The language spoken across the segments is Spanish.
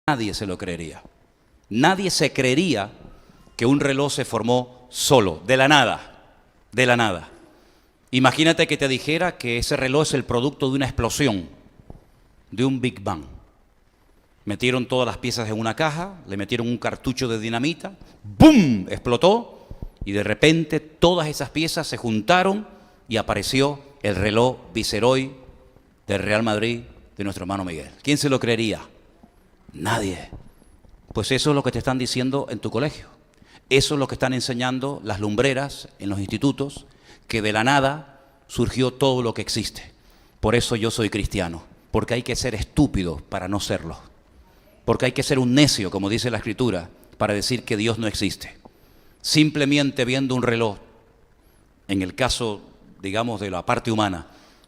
Nadie se lo creería. Nadie se creería que un reloj se formó solo, de la nada, de la nada. Imagínate que te dijera que ese reloj es el producto de una explosión, de un Big Bang. Metieron todas las piezas en una caja, le metieron un cartucho de dinamita, ¡bum!, explotó y de repente todas esas piezas se juntaron y apareció el reloj Viceroy del Real Madrid de nuestro hermano Miguel. ¿Quién se lo creería? Nadie. Pues eso es lo que te están diciendo en tu colegio. Eso es lo que están enseñando las lumbreras en los institutos, que de la nada surgió todo lo que existe. Por eso yo soy cristiano, porque hay que ser estúpido para no serlo. Porque hay que ser un necio, como dice la Escritura, para decir que Dios no existe. Simplemente viendo un reloj, en el caso, digamos, de la parte humana,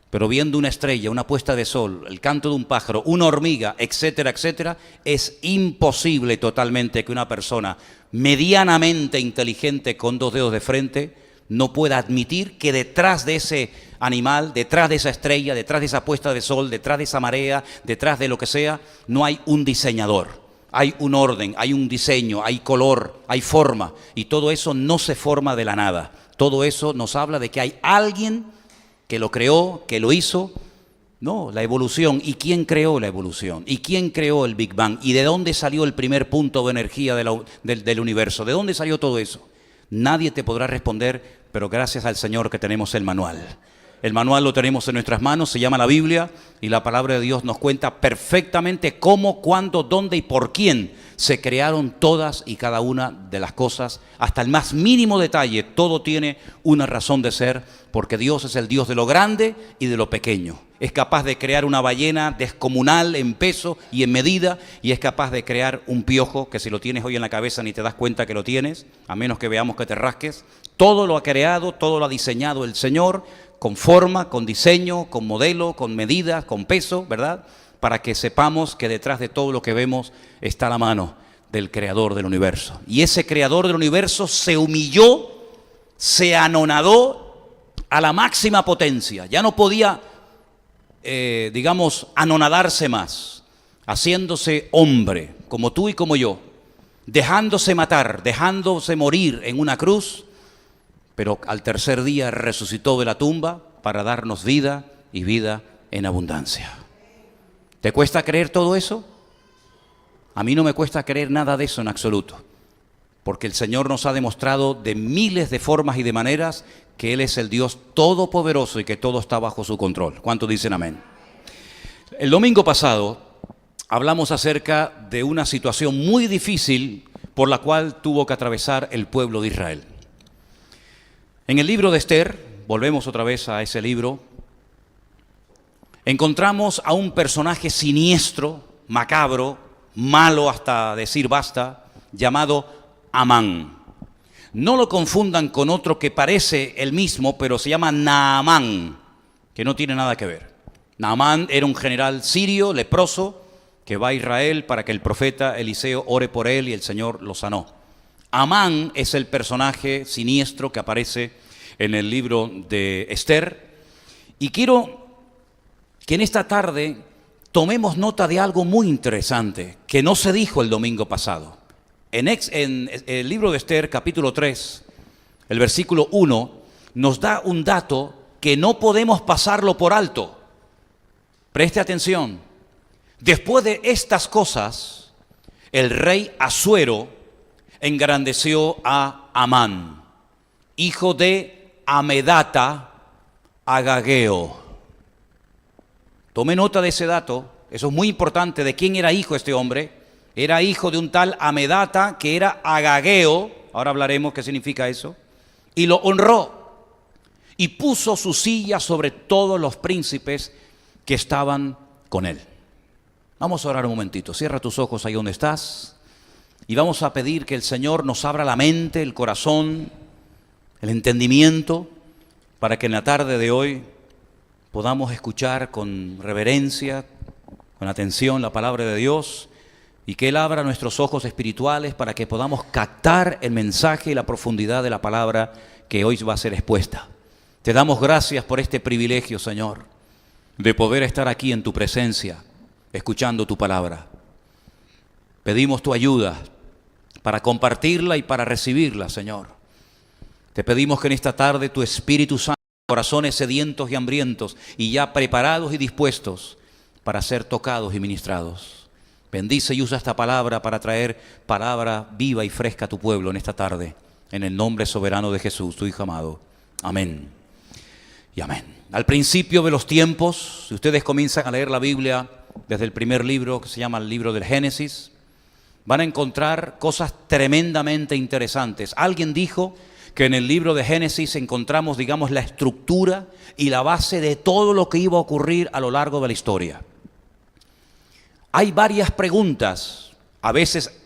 pero viendo una estrella, una puesta de sol, el canto de un pájaro, una hormiga, etcétera, etcétera, es imposible totalmente que una persona medianamente inteligente con dos dedos de frente no pueda admitir que detrás de ese animal, detrás de esa estrella, detrás de esa puesta de sol, detrás de esa marea, detrás de lo que sea, no hay un diseñador. Hay un orden, hay un diseño, hay color, hay forma, y todo eso no se forma de la nada. Todo eso nos habla de que hay alguien que lo creó, que lo hizo. No, la evolución. ¿Y quién creó la evolución? ¿Y quién creó el Big Bang? ¿Y de dónde salió el primer punto de energía del universo? ¿De dónde salió todo eso? Nadie te podrá responder, pero gracias al Señor que tenemos el manual. El manual lo tenemos en nuestras manos, se llama la Biblia, y la palabra de Dios nos cuenta perfectamente cómo, cuándo, dónde y por quién se crearon todas y cada una de las cosas, hasta el más mínimo detalle. Todo tiene una razón de ser, porque Dios es el Dios de lo grande y de lo pequeño. Es capaz de crear una ballena descomunal en peso y en medida, y es capaz de crear un piojo que si lo tienes hoy en la cabeza ni te das cuenta que lo tienes, a menos que veamos que te rasques. Todo lo ha creado, todo lo ha diseñado el Señor, con forma, con diseño, con modelo, con medidas, con peso, ¿verdad? Para que sepamos que detrás de todo lo que vemos está la mano del Creador del universo. Y ese Creador del universo se humilló, se anonadó a la máxima potencia. Ya no podía, anonadarse más, haciéndose hombre, como tú y como yo, dejándose matar, dejándose morir en una cruz, pero al tercer día resucitó de la tumba para darnos vida y vida en abundancia. ¿Te cuesta creer todo eso? A mí no me cuesta creer nada de eso en absoluto, porque el Señor nos ha demostrado de miles de formas y de maneras que Él es el Dios todopoderoso y que todo está bajo su control. ¿Cuántos dicen amén? El domingo pasado hablamos acerca de una situación muy difícil por la cual tuvo que atravesar el pueblo de Israel. En el libro de Esther, volvemos otra vez a ese libro, encontramos a un personaje siniestro, macabro, malo hasta decir basta, llamado Amán. No lo confundan con otro que parece el mismo, pero se llama Naamán, que no tiene nada que ver. Naamán era un general sirio, leproso, que va a Israel para que el profeta Eliseo ore por él y el Señor lo sanó. Amán es el personaje siniestro que aparece en el libro de Esther. Y quiero que en esta tarde tomemos nota de algo muy interesante que no se dijo el domingo pasado. En el libro de Esther, capítulo 3, el versículo 1, nos da un dato que no podemos pasarlo por alto. Preste atención. Después de estas cosas, el rey Asuero engrandeció a Amán, hijo de Amedata Agageo. Tome nota de ese dato, eso es muy importante. ¿De quién era hijo este hombre? Era hijo de un tal Amedata que era Agageo, ahora hablaremos qué significa eso, y lo honró y puso su silla sobre todos los príncipes que estaban con él. Vamos a orar un momentito, cierra tus ojos ahí donde estás y vamos a pedir que el Señor nos abra la mente, el corazón, el entendimiento, para que en la tarde de hoy podamos escuchar con reverencia, con atención la palabra de Dios, y que Él abra nuestros ojos espirituales para que podamos captar el mensaje y la profundidad de la palabra que hoy va a ser expuesta. Te damos gracias por este privilegio, Señor, de poder estar aquí en tu presencia, escuchando tu palabra. Pedimos tu ayuda para compartirla y para recibirla, Señor. Te pedimos que en esta tarde tu Espíritu Santo, corazones sedientos y hambrientos y ya preparados y dispuestos para ser tocados y ministrados. Bendice y usa esta palabra para traer palabra viva y fresca a tu pueblo en esta tarde. En el nombre soberano de Jesús, tu Hijo amado. Amén y amén. Al principio de los tiempos, si ustedes comienzan a leer la Biblia desde el primer libro, que se llama el libro del Génesis, van a encontrar cosas tremendamente interesantes. Alguien dijo que en el libro de Génesis encontramos, digamos, la estructura y la base de todo lo que iba a ocurrir a lo largo de la historia. Hay varias preguntas, a veces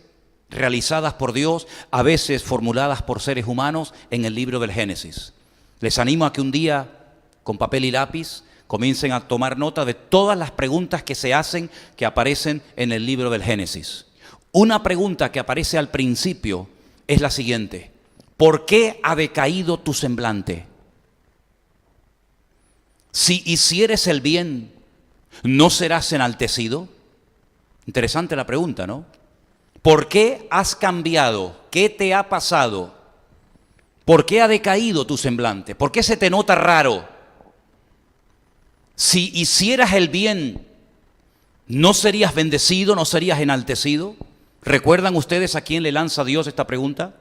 realizadas por Dios, a veces formuladas por seres humanos en el libro del Génesis. Les animo a que un día, con papel y lápiz, comiencen a tomar nota de todas las preguntas que se hacen, que aparecen en el libro del Génesis. Una pregunta que aparece al principio es la siguiente: ¿por qué ha decaído tu semblante? Si hicieres el bien, ¿no serás enaltecido? Interesante la pregunta, ¿no? ¿Por qué has cambiado? ¿Qué te ha pasado? ¿Por qué ha decaído tu semblante? ¿Por qué se te nota raro? Si hicieras el bien, ¿no serías bendecido? ¿No serías enaltecido? ¿Recuerdan ustedes a quién le lanza Dios esta pregunta?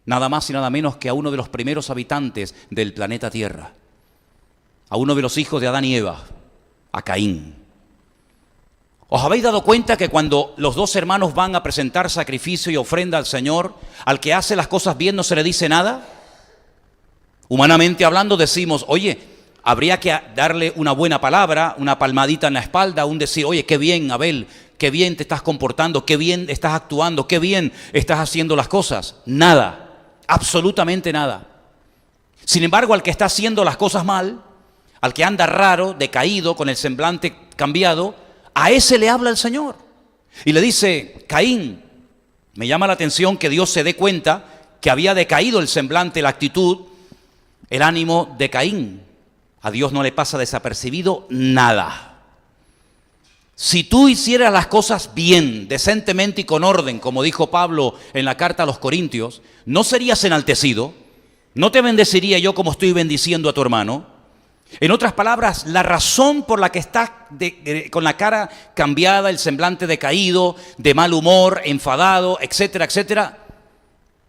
Nada más y nada menos que a uno de los primeros habitantes del planeta Tierra, a uno de los hijos de Adán y Eva, a Caín. ¿Os habéis dado cuenta que cuando los dos hermanos van a presentar sacrificio y ofrenda al Señor, al que hace las cosas bien no se le dice nada? Humanamente hablando decimos, oye, habría que darle una buena palabra, una palmadita en la espalda, un decir, oye, qué bien, Abel, qué bien te estás comportando, qué bien estás actuando, qué bien estás haciendo las cosas. Nada, absolutamente nada. Sin embargo, al que está haciendo las cosas mal, al que anda raro, decaído, con el semblante cambiado, a ese le habla el Señor. Y le dice, Caín, me llama la atención que Dios se dé cuenta que había decaído el semblante, la actitud, el ánimo de Caín. A Dios no le pasa desapercibido nada. Si tú hicieras las cosas bien, decentemente y con orden, como dijo Pablo en la carta a los Corintios, no serías enaltecido, no te bendeciría yo como estoy bendiciendo a tu hermano. En otras palabras, la razón por la que estás con la cara cambiada, el semblante decaído, de mal humor, enfadado, etcétera, etcétera,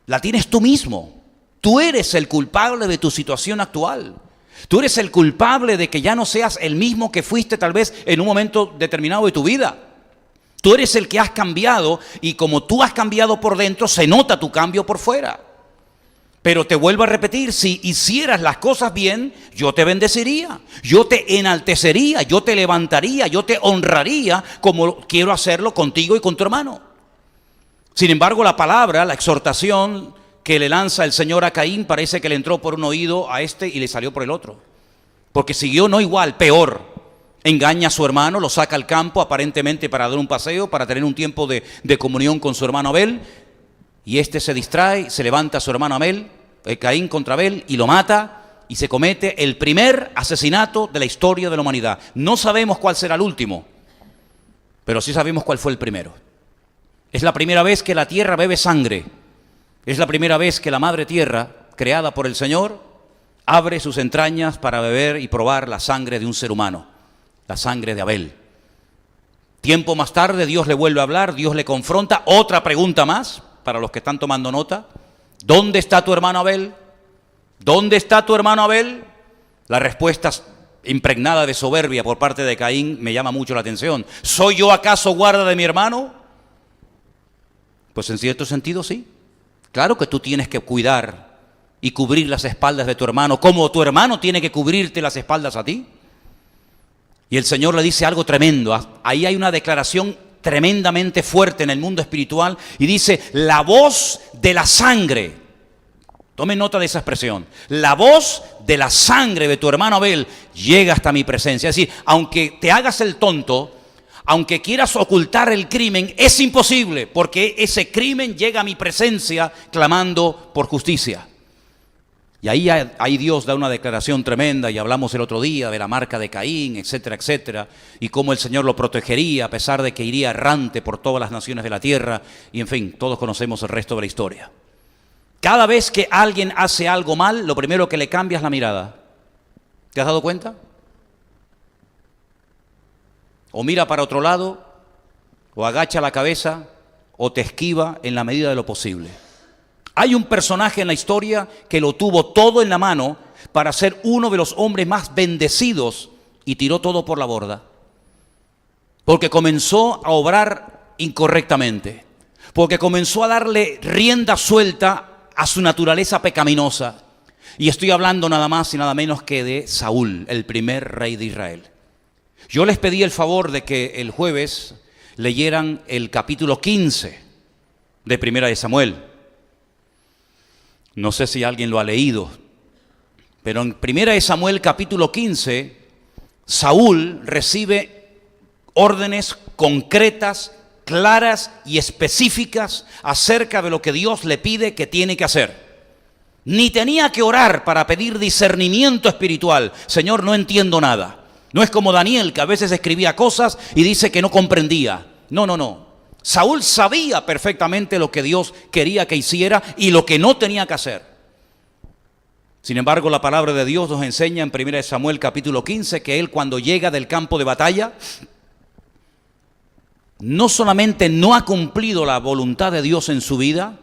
la tienes tú mismo. Tú eres el culpable de tu situación actual. Tú eres el culpable de que ya no seas el mismo que fuiste tal vez en un momento determinado de tu vida. Tú eres el que has cambiado y como tú has cambiado por dentro, se nota tu cambio por fuera. Pero te vuelvo a repetir, si hicieras las cosas bien, yo te bendeciría, yo te enaltecería, yo te levantaría, yo te honraría como quiero hacerlo contigo y con tu hermano. Sin embargo, la palabra, la exhortación que le lanza el Señor a Caín parece que le entró por un oído a este y le salió por el otro. Porque siguió no igual, peor. Engaña a su hermano, lo saca al campo aparentemente para dar un paseo, para tener un tiempo de comunión con su hermano Abel. Y este se distrae, se levanta a su hermano Abel, Caín contra Abel, y lo mata, y se comete el primer asesinato de la historia de la humanidad. No sabemos cuál será el último, pero sí sabemos cuál fue el primero. Es la primera vez que la tierra bebe sangre. Es la primera vez que la madre tierra, creada por el Señor, abre sus entrañas para beber y probar la sangre de un ser humano, la sangre de Abel. Tiempo más tarde Dios le vuelve a hablar, Dios le confronta, otra pregunta más, para los que están tomando nota. ¿Dónde está tu hermano Abel? ¿Dónde está tu hermano Abel? La respuesta impregnada de soberbia por parte de Caín me llama mucho la atención. ¿Soy yo acaso guarda de mi hermano? Pues en cierto sentido sí. Claro que tú tienes que cuidar y cubrir las espaldas de tu hermano, como tu hermano tiene que cubrirte las espaldas a ti. Y el Señor le dice algo tremendo. Ahí hay una declaración tremendamente fuerte en el mundo espiritual y dice, la voz de la sangre. Tomen nota de esa expresión. La voz de la sangre de tu hermano Abel llega hasta mi presencia. Es decir, aunque te hagas el tonto, aunque quieras ocultar el crimen, es imposible, porque ese crimen llega a mi presencia clamando por justicia. Y ahí Dios da una declaración tremenda, y hablamos el otro día de la marca de Caín, etcétera, etcétera, y cómo el Señor lo protegería a pesar de que iría errante por todas las naciones de la tierra, y en fin, todos conocemos el resto de la historia. Cada vez que alguien hace algo mal, lo primero que le cambia es la mirada. ¿Te has dado cuenta? O mira para otro lado, o agacha la cabeza, o te esquiva en la medida de lo posible. Hay un personaje en la historia que lo tuvo todo en la mano para ser uno de los hombres más bendecidos y tiró todo por la borda. Porque comenzó a obrar incorrectamente. Porque comenzó a darle rienda suelta a su naturaleza pecaminosa. Y estoy hablando nada más y nada menos que de Saúl, el primer rey de Israel. Yo les pedí el favor de que el jueves leyeran el capítulo 15 de Primera de Samuel. No sé si alguien lo ha leído, pero en Primera de Samuel capítulo 15, Saúl recibe órdenes concretas, claras y específicas acerca de lo que Dios le pide que tiene que hacer. Ni tenía que orar para pedir discernimiento espiritual. Señor, no entiendo nada. No es como Daniel, que a veces escribía cosas y dice que no comprendía. No. Saúl sabía perfectamente lo que Dios quería que hiciera y lo que no tenía que hacer. Sin embargo, la palabra de Dios nos enseña en 1 Samuel capítulo 15 que él, cuando llega del campo de batalla, no solamente no ha cumplido la voluntad de Dios en su vida,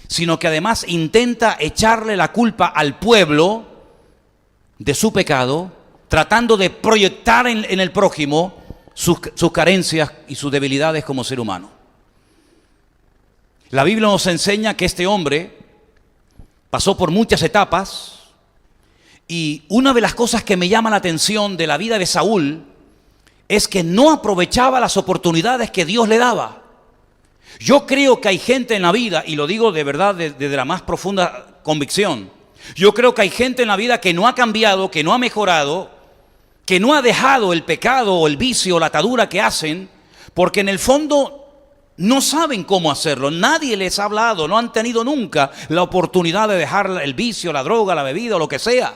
sino que además intenta echarle la culpa al pueblo de su pecado, tratando de proyectar en el prójimo sus carencias y sus debilidades como ser humano. La Biblia nos enseña que este hombre pasó por muchas etapas, y una de las cosas que me llama la atención de la vida de Saúl es que no aprovechaba las oportunidades que Dios le daba. Yo creo que hay gente en la vida, y lo digo de verdad desde la más profunda convicción, yo creo que hay gente en la vida que no ha cambiado, que no ha mejorado, que no ha dejado el pecado o el vicio o la atadura que hacen, porque en el fondo no saben cómo hacerlo. Nadie les ha hablado, no han tenido nunca la oportunidad de dejar el vicio, la droga, la bebida o lo que sea.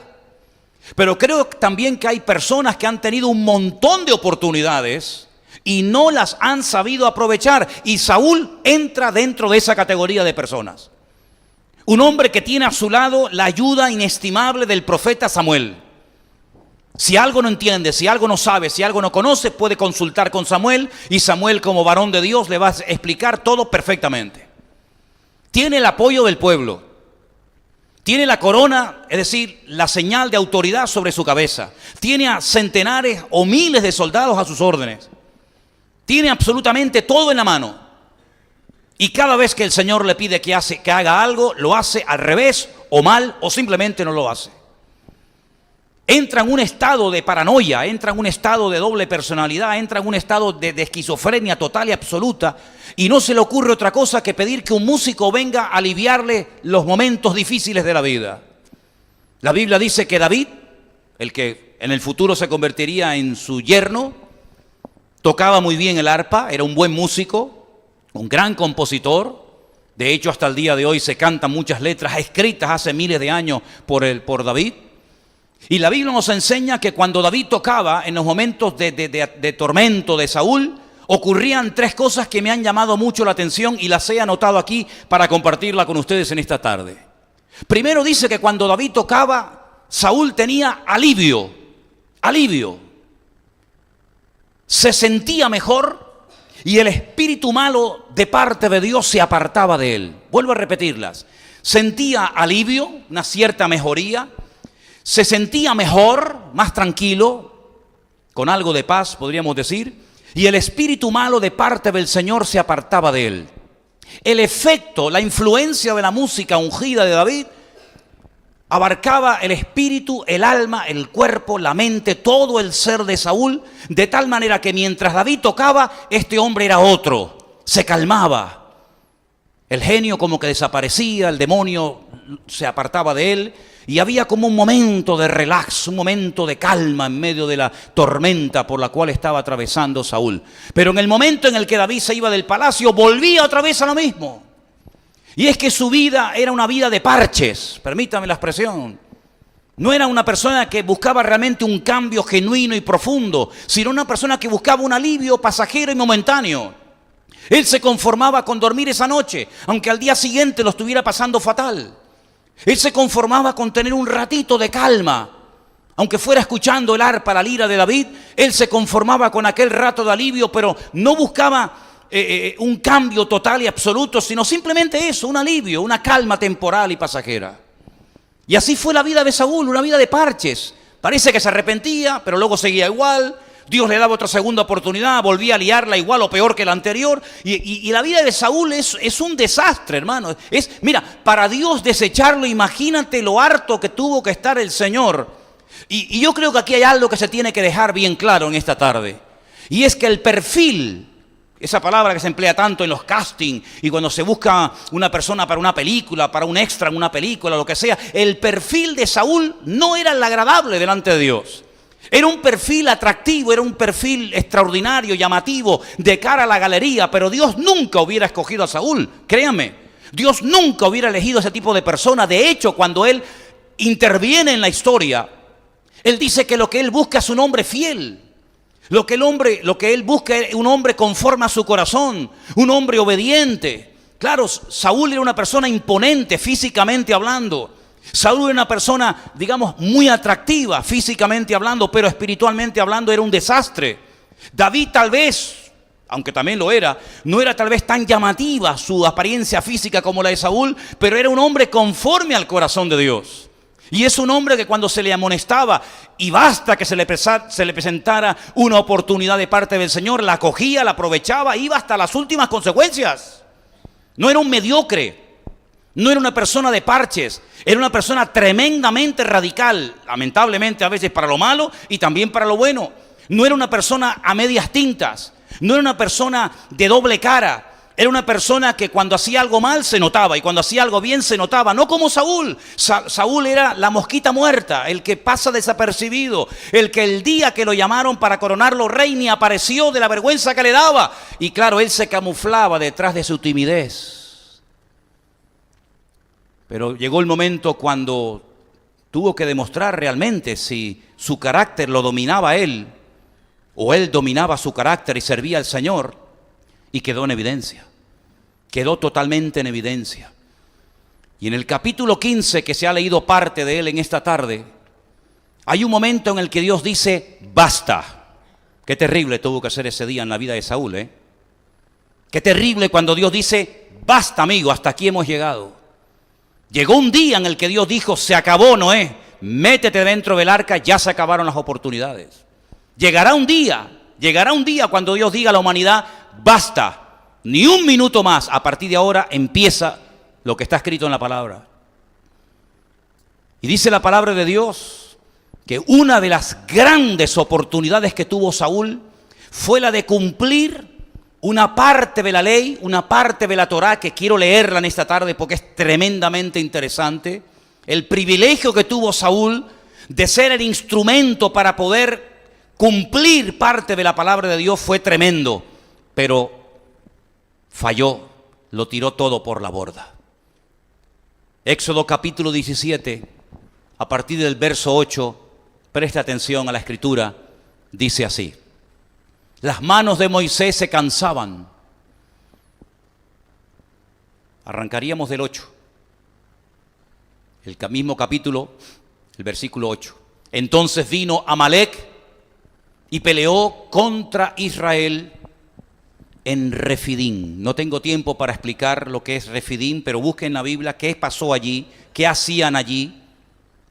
Pero creo también que hay personas que han tenido un montón de oportunidades y no las han sabido aprovechar. Y Saúl entra dentro de esa categoría de personas. Un hombre que tiene a su lado la ayuda inestimable del profeta Samuel. Si algo no entiende, si algo no sabe, si algo no conoce, puede consultar con Samuel, y Samuel, como varón de Dios, le va a explicar todo perfectamente. Tiene el apoyo del pueblo. Tiene la corona, es decir, la señal de autoridad sobre su cabeza. Tiene a centenares o miles de soldados a sus órdenes. Tiene absolutamente todo en la mano. Y cada vez que el Señor le pide que haga algo, lo hace al revés o mal, o simplemente no lo hace. Entra en un estado de paranoia, entra en un estado de doble personalidad, entra en un estado de esquizofrenia total y absoluta, y no se le ocurre otra cosa que pedir que un músico venga a aliviarle los momentos difíciles de la vida. La Biblia dice que David, el que en el futuro se convertiría en su yerno, tocaba muy bien el arpa, era un buen músico, un gran compositor. De hecho, hasta el día de hoy se cantan muchas letras escritas hace miles de años por David. Y la Biblia nos enseña que cuando David tocaba, en los momentos de tormento de Saúl, ocurrían tres cosas que me han llamado mucho la atención y las he anotado aquí para compartirla con ustedes en esta tarde. Primero dice que cuando David tocaba, Saúl tenía alivio. Se sentía mejor y el espíritu malo de parte de Dios se apartaba de él. Vuelvo a repetirlas. Sentía alivio, una cierta mejoría. Se sentía mejor, más tranquilo, con algo de paz, podríamos decir, y el espíritu malo de parte del Señor se apartaba de él. El efecto, la influencia de la música ungida de David abarcaba el espíritu, el alma, el cuerpo, la mente, todo el ser de Saúl, de tal manera que mientras David tocaba, este hombre era otro, se calmaba. El genio como que desaparecía, el demonio se apartaba de él, y había como un momento de relax, un momento de calma en medio de la tormenta por la cual estaba atravesando Saúl. Pero en el momento en el que David se iba del palacio, volvía otra vez a lo mismo. Y es que su vida era una vida de parches, permítame la expresión. No era una persona que buscaba realmente un cambio genuino y profundo, sino una persona que buscaba un alivio pasajero y momentáneo. Él se conformaba con dormir esa noche, aunque al día siguiente lo estuviera pasando fatal. Él se conformaba con tener un ratito de calma, aunque fuera escuchando el arpa, la lira de David. Él se conformaba con aquel rato de alivio, pero no buscaba un cambio total y absoluto, sino simplemente eso, un alivio, una calma temporal y pasajera. Y así fue la vida de Saúl, una vida de parches. Parece que se arrepentía, pero luego seguía igual. Dios le daba otra segunda oportunidad, volvía a liarla igual o peor que la anterior. Y la vida de Saúl es un desastre, hermano. Mira, para Dios desecharlo, imagínate lo harto que tuvo que estar el Señor. Y yo creo que aquí hay algo que se tiene que dejar bien claro en esta tarde. Y es que el perfil, esa palabra que se emplea tanto en los castings y cuando se busca una persona para una película, para un extra en una película, lo que sea, el perfil de Saúl no era el agradable delante de Dios. Era un perfil atractivo, era un perfil extraordinario, llamativo, de cara a la galería, pero Dios nunca hubiera escogido a Saúl, créanme. Dios nunca hubiera elegido a ese tipo de persona. De hecho, cuando Él interviene en la historia, Él dice que lo que Él busca es un hombre fiel. Lo que Él busca es un hombre conforme a su corazón, un hombre obediente. Claro, Saúl era una persona imponente físicamente hablando. Saúl era una persona, digamos, muy atractiva físicamente hablando, pero espiritualmente hablando era un desastre. David tal vez, aunque también lo era, no era tal vez tan llamativa su apariencia física como la de Saúl, pero era un hombre conforme al corazón de Dios. Y es un hombre que cuando se le amonestaba, y basta que se le presentara una oportunidad de parte del Señor, la acogía, la aprovechaba, iba hasta las últimas consecuencias. No era un mediocre, no era una persona de parches, era una persona tremendamente radical, lamentablemente a veces para lo malo y también para lo bueno. No era una persona a medias tintas, no era una persona de doble cara. Era una persona que cuando hacía algo mal se notaba y cuando hacía algo bien se notaba. No como Saúl. Saúl era la mosquita muerta, el que pasa desapercibido, el que el día que lo llamaron para coronarlo rey ni apareció de la vergüenza que le daba. Y claro, él se camuflaba detrás de su timidez. Pero llegó el momento cuando tuvo que demostrar realmente si su carácter lo dominaba él o él dominaba su carácter y servía al Señor. Y quedó en evidencia, quedó totalmente en evidencia. Y en el capítulo 15, que se ha leído parte de él en esta tarde, hay un momento en el que Dios dice, basta. Qué terrible tuvo que ser ese día en la vida de Saúl, ¿eh? Qué terrible cuando Dios dice, basta amigo, hasta aquí hemos llegado. Llegó un día en el que Dios dijo, se acabó Noé, métete dentro del arca, ya se acabaron las oportunidades. Llegará un día cuando Dios diga a la humanidad, basta, ni un minuto más, a partir de ahora empieza lo que está escrito en la palabra. Y dice la palabra de Dios que una de las grandes oportunidades que tuvo Saúl fue la de cumplir una parte de la ley, una parte de la Torá, que quiero leerla en esta tarde porque es tremendamente interesante. El privilegio que tuvo Saúl de ser el instrumento para poder cumplir parte de la palabra de Dios fue tremendo. Pero falló, lo tiró todo por la borda. Éxodo capítulo 17, a partir del verso 8, presta atención a la escritura, dice así. Las manos de Moisés se cansaban. Arrancaríamos del 8. El mismo capítulo, el versículo 8. Entonces vino Amalec y peleó contra Israel en Refidim. No tengo tiempo para explicar lo que es Refidim, pero busquen en la Biblia qué pasó allí, qué hacían allí,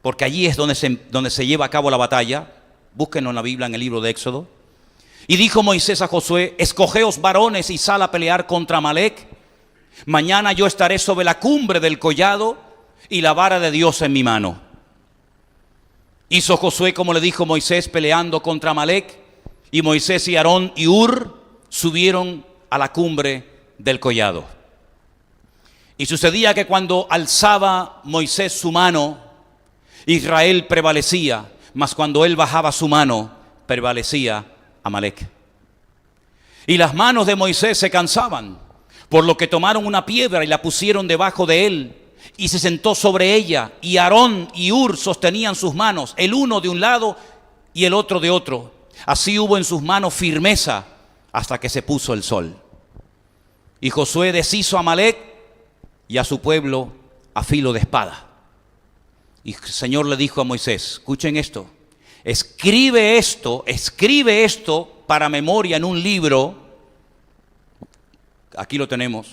porque allí es donde se lleva a cabo la batalla. Búsquenlo en la Biblia, en el libro de Éxodo. Y dijo Moisés a Josué, escogeos varones y sal a pelear contra Amalec. Mañana yo estaré sobre la cumbre del collado y la vara de Dios en mi mano. Hizo Josué como le dijo Moisés peleando contra Amalec, y Moisés y Aarón y Hur subieron a la cumbre del collado. Y sucedía que cuando alzaba Moisés su mano, Israel prevalecía, mas cuando él bajaba su mano, prevalecía Amalec. Y las manos de Moisés se cansaban, Por lo que tomaron una piedra y la pusieron debajo de él, y se sentó sobre ella, y Aarón y Hur sostenían sus manos, el uno de un lado y el otro de otro. Así hubo en sus manos firmeza hasta que se puso el sol. Y Josué deshizo a Amalec y a su pueblo a filo de espada. Y el Señor le dijo a Moisés, escuchen esto, escribe esto para memoria en un libro. Aquí lo tenemos.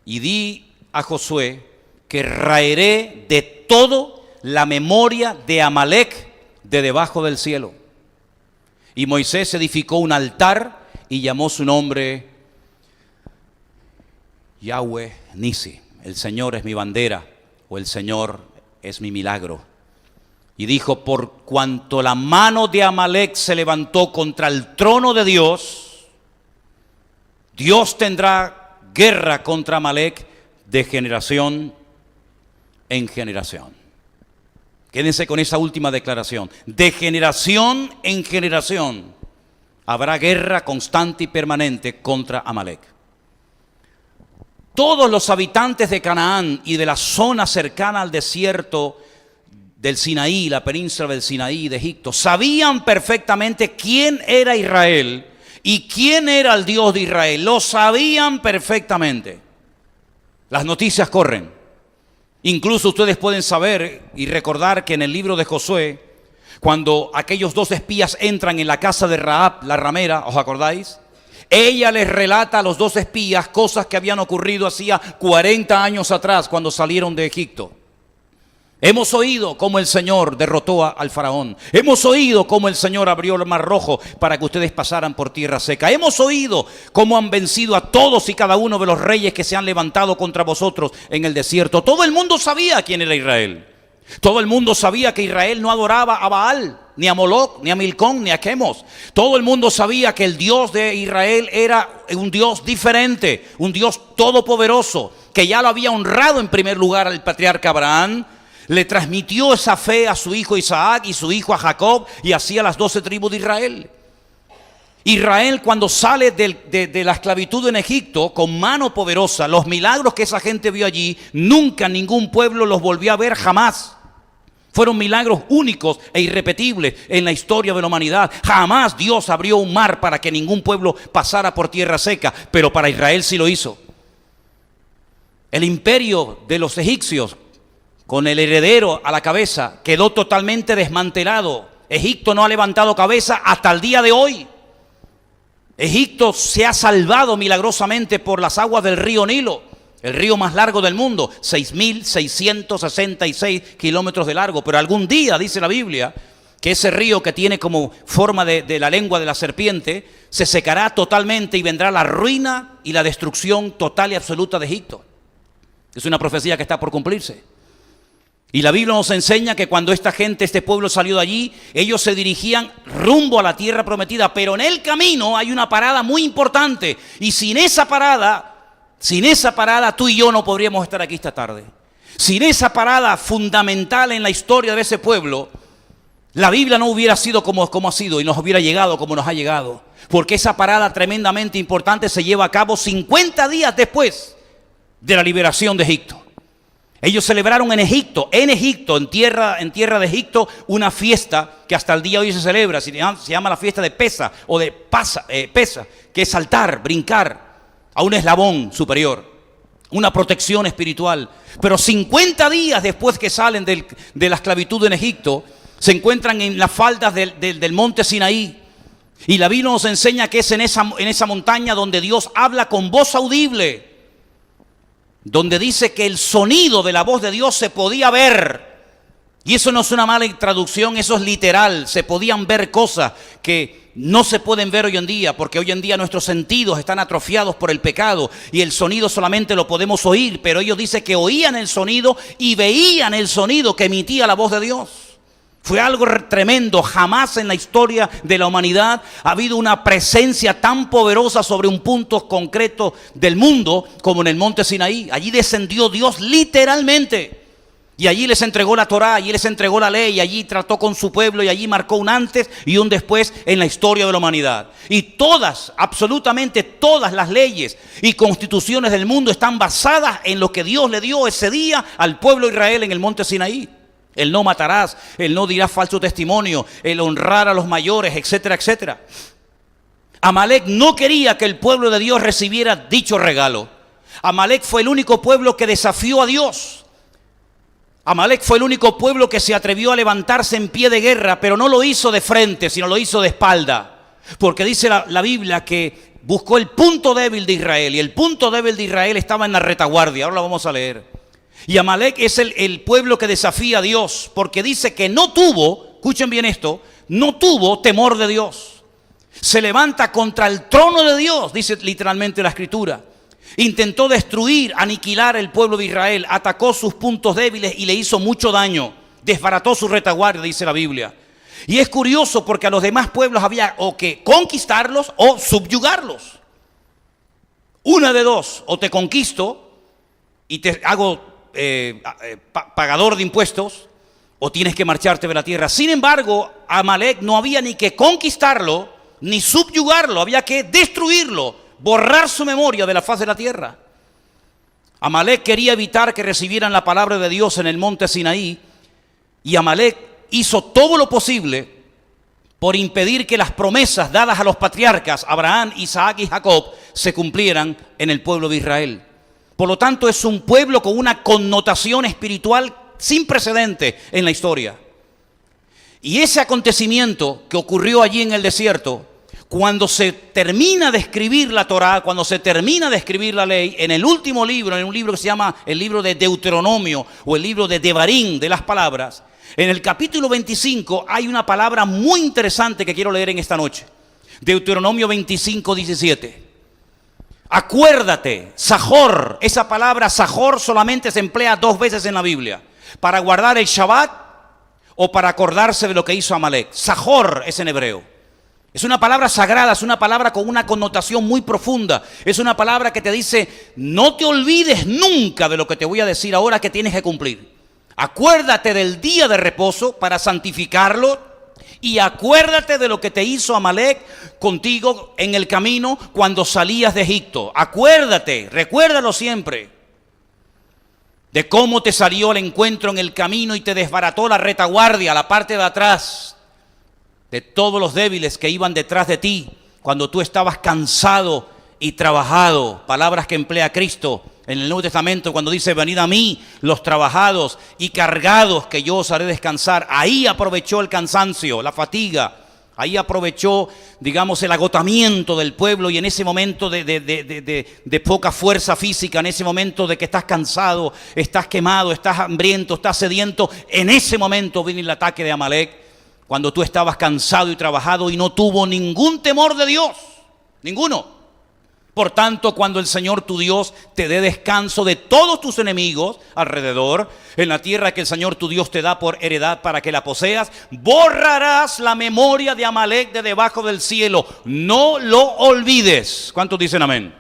Y di a Josué que raeré de todo la memoria de Amalec de debajo del cielo. Y Moisés edificó un altar y llamó su nombre Yahweh Nisi. El Señor es mi bandera, o el Señor es mi milagro. Y dijo, por cuanto la mano de Amalec se levantó contra el trono de Dios, Dios tendrá guerra contra Amalec de generación en generación. Quédense con esa última declaración. De generación en generación habrá guerra constante y permanente contra Amalec. Todos los habitantes de Canaán y de la zona cercana al desierto del Sinaí, la península del Sinaí de Egipto, sabían perfectamente quién era Israel y quién era el Dios de Israel. Lo sabían perfectamente. Las noticias corren. Incluso ustedes pueden saber y recordar que en el libro de Josué, cuando aquellos dos espías entran en la casa de Rahab, la ramera, ¿os acordáis? Ella les relata a los dos espías cosas que habían ocurrido hacía 40 años atrás cuando salieron de Egipto. Hemos oído cómo el Señor derrotó al faraón. Hemos oído cómo el Señor abrió el mar rojo para que ustedes pasaran por tierra seca. Hemos oído cómo han vencido a todos y cada uno de los reyes que se han levantado contra vosotros en el desierto. Todo el mundo sabía quién era Israel. Todo el mundo sabía que Israel no adoraba a Baal, ni a Moloc, ni a Milcón, ni a Quemos. Todo el mundo sabía que el Dios de Israel era un Dios diferente, un Dios todopoderoso, que ya lo había honrado en primer lugar al patriarca Abraham. Le transmitió esa fe a su hijo Isaac y su hijo a Jacob y así a las 12 tribus de Israel. Israel, cuando sale de la esclavitud en Egipto con mano poderosa, los milagros que esa gente vio allí, nunca ningún pueblo los volvió a ver jamás. Fueron milagros únicos e irrepetibles en la historia de la humanidad. Jamás Dios abrió un mar para que ningún pueblo pasara por tierra seca, pero para Israel sí lo hizo. El imperio de los egipcios, con el heredero a la cabeza, quedó totalmente desmantelado. Egipto no ha levantado cabeza hasta el día de hoy. Egipto se ha salvado milagrosamente por las aguas del río Nilo, el río más largo del mundo, 6.666 kilómetros de largo. Pero algún día, dice la Biblia, que ese río que tiene como forma de la lengua de la serpiente, se secará totalmente y vendrá la ruina y la destrucción total y absoluta de Egipto. Es una profecía que está por cumplirse. Y la Biblia nos enseña que cuando esta gente, este pueblo salió de allí, ellos se dirigían rumbo a la tierra prometida, pero en el camino hay una parada muy importante. Y sin esa parada, tú y yo no podríamos estar aquí esta tarde. Sin esa parada fundamental en la historia de ese pueblo, la Biblia no hubiera sido como ha sido y nos hubiera llegado como nos ha llegado. Porque esa parada tremendamente importante se lleva a cabo 50 días después de la liberación de Egipto. Ellos celebraron en tierra de Egipto, una fiesta que hasta el día de hoy se celebra. Se llama la fiesta de Pesa o de Pesa, que es saltar, brincar a un eslabón superior, una protección espiritual. Pero 50 días después que salen de la esclavitud en Egipto, se encuentran en las faldas del monte Sinaí. Y la Biblia nos enseña que es en esa montaña donde Dios habla con voz audible, donde dice que el sonido de la voz de Dios se podía ver. Y eso no es una mala traducción, eso es literal. Se podían ver cosas que no se pueden ver hoy en día, porque hoy en día nuestros sentidos están atrofiados por el pecado y el sonido solamente lo podemos oír. Pero ellos dicen que oían el sonido y veían el sonido que emitía la voz de Dios. Fue algo tremendo. Jamás en la historia de la humanidad ha habido una presencia tan poderosa sobre un punto concreto del mundo como en el monte Sinaí. Allí descendió Dios literalmente. Y allí les entregó la Torá, allí les entregó la ley, y allí trató con su pueblo, y allí marcó un antes y un después en la historia de la humanidad. Y todas, absolutamente todas las leyes y constituciones del mundo están basadas en lo que Dios le dio ese día al pueblo de Israel en el monte Sinaí. El no matarás, el no dirás falso testimonio, el honrar a los mayores, etcétera, etcétera. Amalek no quería que el pueblo de Dios recibiera dicho regalo. Amalek fue el único pueblo que desafió a Dios. Amalek fue el único pueblo que se atrevió a levantarse en pie de guerra, pero no lo hizo de frente, sino lo hizo de espalda. Porque dice la Biblia que buscó el punto débil de Israel, y el punto débil de Israel estaba en la retaguardia. Ahora lo vamos a leer. Y Amalek es el pueblo que desafía a Dios, porque dice que no tuvo, escuchen bien esto, no tuvo temor de Dios. Se levanta contra el trono de Dios, dice literalmente la Escritura. Intentó destruir, aniquilar el pueblo de Israel, atacó sus puntos débiles y le hizo mucho daño. Desbarató su retaguardia, dice la Biblia. Y es curioso porque a los demás pueblos había o que conquistarlos o subyugarlos. Una de dos, o te conquisto y te hago pagador de impuestos, o tienes que marcharte de la tierra. Sin embargo, a Amalek no había ni que conquistarlo, ni subyugarlo, había que destruirlo, borrar su memoria de la faz de la tierra. Amalek quería evitar que recibieran la palabra de Dios en el monte Sinaí, y Amalek hizo todo lo posible por impedir que las promesas dadas a los patriarcas Abraham, Isaac y Jacob se cumplieran en el pueblo de Israel. Por lo tanto, es un pueblo con una connotación espiritual sin precedente en la historia. Y ese acontecimiento que ocurrió allí en el desierto, cuando se termina de escribir la Torá, cuando se termina de escribir la ley, en el último libro, en un libro que se llama el libro de Deuteronomio o el libro de Devarim, de las palabras, en el capítulo 25 hay una palabra muy interesante que quiero leer en esta noche. Deuteronomio 25, 17. Acuérdate, Sajor, esa palabra Sajor solamente se emplea 2 veces en la Biblia, para guardar el Shabbat o para acordarse de lo que hizo Amalek. Sajor es en hebreo. Es una palabra sagrada, es una palabra con una connotación muy profunda. Es una palabra que te dice, no te olvides nunca de lo que te voy a decir ahora que tienes que cumplir. Acuérdate del día de reposo para santificarlo y acuérdate de lo que te hizo Amalek contigo en el camino cuando salías de Egipto. Acuérdate, recuérdalo siempre, de cómo te salió al encuentro en el camino y te desbarató la retaguardia, la parte de atrás, de todos los débiles que iban detrás de ti cuando tú estabas cansado y trabajado. Palabras que emplea Cristo en el Nuevo Testamento cuando dice, venid a mí los trabajados y cargados que yo os haré descansar. Ahí aprovechó el cansancio, la fatiga. Ahí aprovechó, digamos, el agotamiento del pueblo y en ese momento de poca fuerza física, en ese momento de que estás cansado, estás quemado, estás hambriento, estás sediento, en ese momento viene el ataque de Amalek. Cuando tú estabas cansado y trabajado y no tuvo ningún temor de Dios, ninguno. Por tanto, cuando el Señor tu Dios te dé descanso de todos tus enemigos alrededor, en la tierra que el Señor tu Dios te da por heredad para que la poseas, borrarás la memoria de Amalek de debajo del cielo. No lo olvides. ¿Cuántos dicen amén?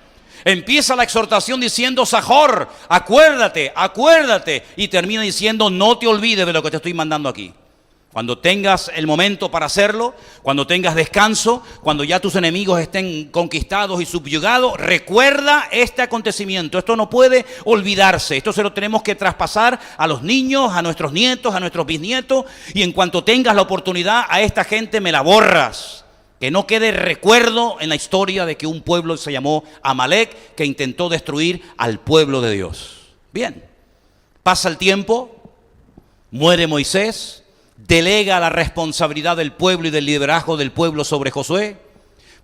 Empieza la exhortación diciendo, Sajor, acuérdate, acuérdate. Y termina diciendo, no te olvides de lo que te estoy mandando aquí. Cuando tengas el momento para hacerlo, cuando tengas descanso, cuando ya tus enemigos estén conquistados y subyugados, recuerda este acontecimiento. Esto no puede olvidarse. Esto se lo tenemos que traspasar a los niños, a nuestros nietos, a nuestros bisnietos. Y en cuanto tengas la oportunidad, a esta gente me la borras. Que no quede recuerdo en la historia de que un pueblo se llamó Amalek, que intentó destruir al pueblo de Dios. Bien, pasa el tiempo, muere Moisés. Delega la responsabilidad del pueblo y del liderazgo del pueblo sobre Josué.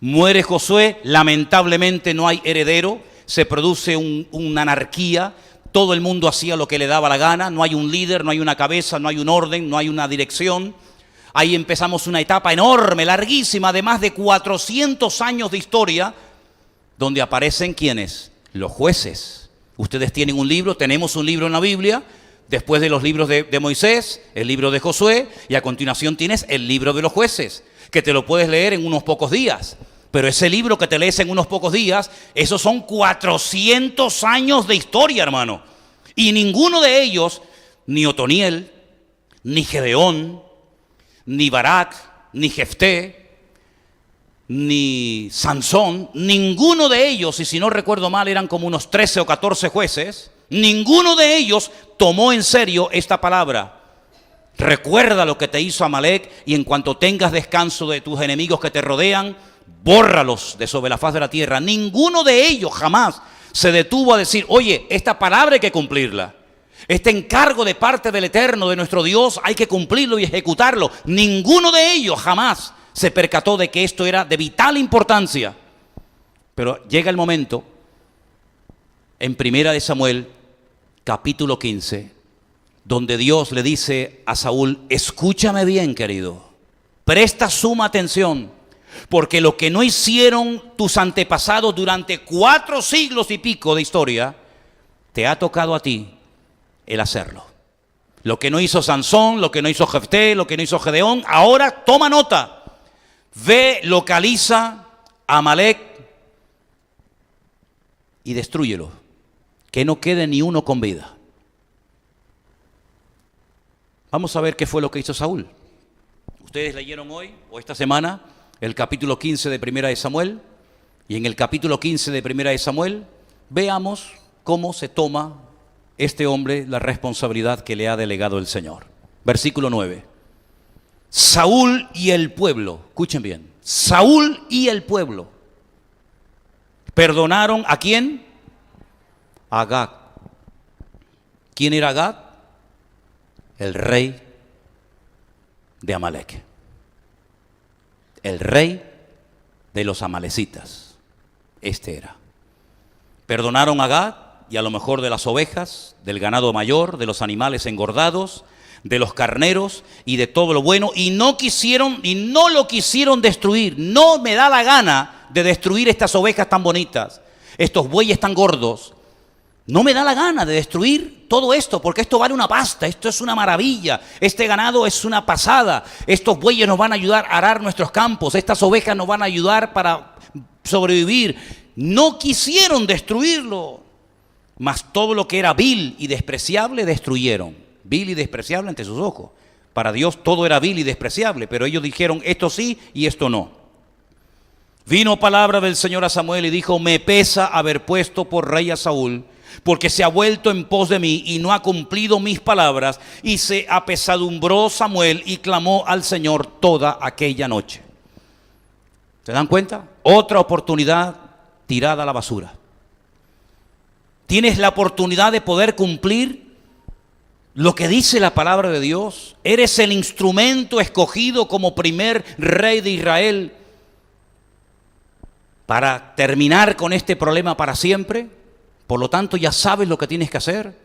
Muere Josué, lamentablemente no hay heredero, se produce una anarquía, todo el mundo hacía lo que le daba la gana, no hay un líder, no hay una cabeza, no hay un orden, no hay una dirección. Ahí empezamos una etapa enorme, larguísima, de más de 400 años de historia, donde aparecen ¿quiénes? Los jueces. Ustedes tienen un libro, tenemos un libro en la Biblia. Después de los libros de Moisés, el libro de Josué, y a continuación tienes el libro de los jueces, que te lo puedes leer en unos pocos días. Pero ese libro que te lees en unos pocos días, esos son 400 años de historia, hermano. Y ninguno de ellos ni Otoniel, ni Gedeón, ni Barak, ni Jefté, ni Sansón, ninguno de ellos, y si no recuerdo mal eran como unos 13 o 14 jueces, ninguno de ellos tomó en serio esta palabra. Recuerda lo que te hizo Amalec y en cuanto tengas descanso de tus enemigos que te rodean, bórralos de sobre la faz de la tierra. Ninguno de ellos jamás se detuvo a decir, oye, esta palabra hay que cumplirla. Este encargo de parte del Eterno, de nuestro Dios, hay que cumplirlo y ejecutarlo. Ninguno de ellos jamás se percató de que esto era de vital importancia. Pero llega el momento, en 1 Samuel, capítulo 15, donde Dios le dice a Saúl, escúchame bien, querido, presta suma atención, porque lo que no hicieron tus antepasados durante 4 siglos y pico de historia, te ha tocado a ti el hacerlo. Lo que no hizo Sansón, lo que no hizo Jefté, lo que no hizo Gedeón, ahora toma nota. Ve, localiza a Amalec y destrúyelo, que no quede ni uno con vida. Vamos a ver qué fue lo que hizo Saúl. Ustedes leyeron hoy o esta semana el capítulo 15 de 1 Samuel, y en el capítulo 15 de 1 Samuel veamos cómo se toma este hombre la responsabilidad que le ha delegado el Señor. Versículo 9. Saúl y el pueblo, escuchen bien, Saúl y el pueblo perdonaron ¿a quién? A Agag. ¿Quién era Agag? El rey de Amalec. El rey de los amalecitas. Este era. Perdonaron a Agag y a lo mejor de las ovejas, del ganado mayor, de los animales engordados, de los carneros y de todo lo bueno, y no lo quisieron destruir. No me da la gana de destruir estas ovejas tan bonitas, estos bueyes tan gordos. No me da la gana de destruir todo esto, porque esto vale una pasta, esto es una maravilla, este ganado es una pasada, estos bueyes nos van a ayudar a arar nuestros campos, estas ovejas nos van a ayudar para sobrevivir. No quisieron destruirlo, mas todo lo que era vil y despreciable destruyeron. Vil y despreciable ante sus ojos. Para Dios todo era vil y despreciable, pero ellos dijeron esto sí y esto no. Vino palabra del Señor a Samuel y dijo, me pesa haber puesto por rey a Saúl, porque se ha vuelto en pos de mí y no ha cumplido mis palabras. Y se apesadumbró Samuel y clamó al Señor toda aquella noche. ¿Se dan cuenta? Otra oportunidad tirada a la basura. Tienes la oportunidad de poder cumplir lo que dice la palabra de Dios. Eres el instrumento escogido como primer rey de Israel para terminar con este problema para siempre. Por lo tanto, ya sabes lo que tienes que hacer.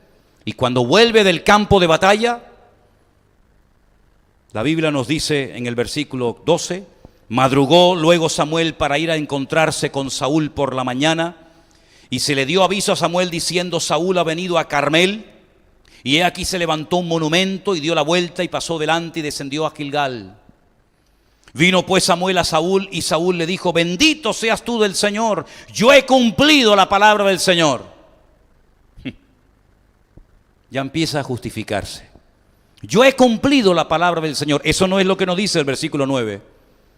Y cuando vuelve del campo de batalla, la Biblia nos dice en el versículo 12, madrugó luego Samuel para ir a encontrarse con Saúl por la mañana, y se le dio aviso a Samuel diciendo, Saúl ha venido a Carmel, y he aquí se levantó un monumento y dio la vuelta y pasó delante y descendió a Gilgal. Vino pues Samuel a Saúl y Saúl le dijo, bendito seas tú del Señor, yo he cumplido la palabra del Señor. Ya empieza a justificarse. Yo he cumplido la palabra del Señor. Eso no es lo que nos dice el versículo 9.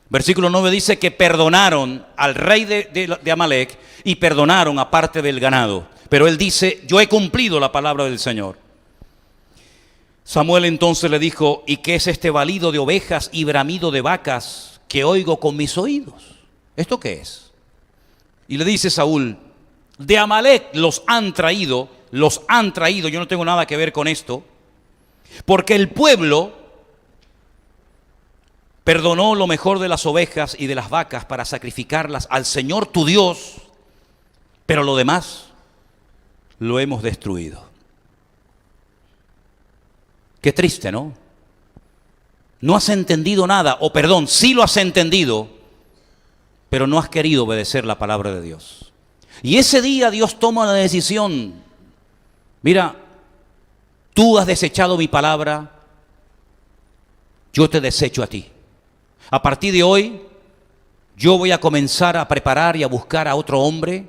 Versículo 9 dice que perdonaron al rey de Amalec y perdonaron a parte del ganado. Pero él dice, yo he cumplido la palabra del Señor. Samuel entonces le dijo, ¿y qué es este balido de ovejas y bramido de vacas que oigo con mis oídos? ¿Esto qué es? Y le dice Saúl, de Amalec los han traído, yo no tengo nada que ver con esto, porque el pueblo perdonó lo mejor de las ovejas y de las vacas para sacrificarlas al Señor tu Dios, pero lo demás lo hemos destruido. Qué triste, ¿no? No has entendido nada, o perdón, sí lo has entendido, pero no has querido obedecer la palabra de Dios. Y ese día Dios toma la decisión, mira, tú has desechado mi palabra, yo te desecho a ti. A partir de hoy, yo voy a comenzar a preparar y a buscar a otro hombre,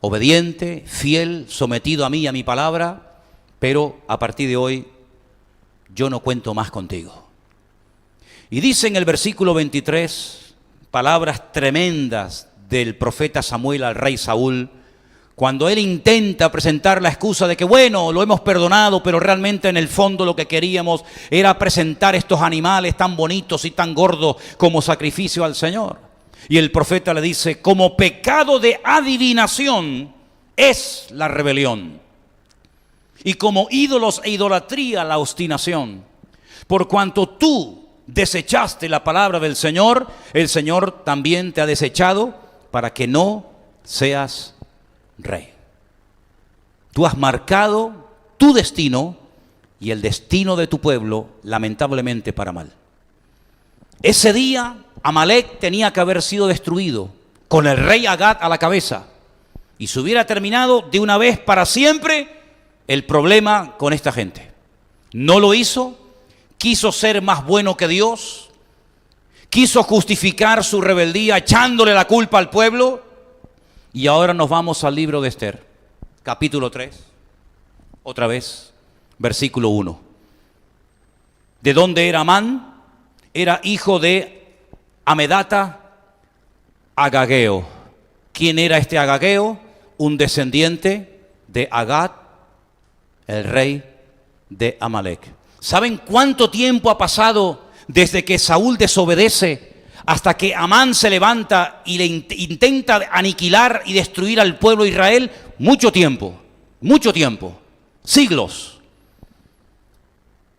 obediente, fiel, sometido a mí y a mi palabra, pero a partir de hoy yo no cuento más contigo. Y dice en el versículo 23, palabras tremendas del profeta Samuel al rey Saúl, cuando él intenta presentar la excusa de que bueno, lo hemos perdonado, pero realmente en el fondo lo que queríamos era presentar estos animales tan bonitos y tan gordos como sacrificio al Señor. Y el profeta le dice, como pecado de adivinación es la rebelión, y como ídolos e idolatría la obstinación. Por cuanto tú desechaste la palabra del Señor, el Señor también te ha desechado para que no seas rey. Tú has marcado tu destino y el destino de tu pueblo, lamentablemente, para mal. Ese día Amalek tenía que haber sido destruido con el rey Agag a la cabeza, y se hubiera terminado de una vez para siempre el problema con esta gente. No lo hizo, quiso ser más bueno que Dios, quiso justificar su rebeldía echándole la culpa al pueblo. Y ahora nos vamos al libro de Esther, capítulo 3, otra vez, versículo 1. ¿De dónde era Amán? Era hijo de Amedata Agageo. ¿Quién era este Agageo? Un descendiente de Agag, el rey de Amalek. ¿Saben cuánto tiempo ha pasado desde que Saúl desobedece hasta que Amán se levanta y le intenta aniquilar y destruir al pueblo de Israel? Mucho tiempo, siglos.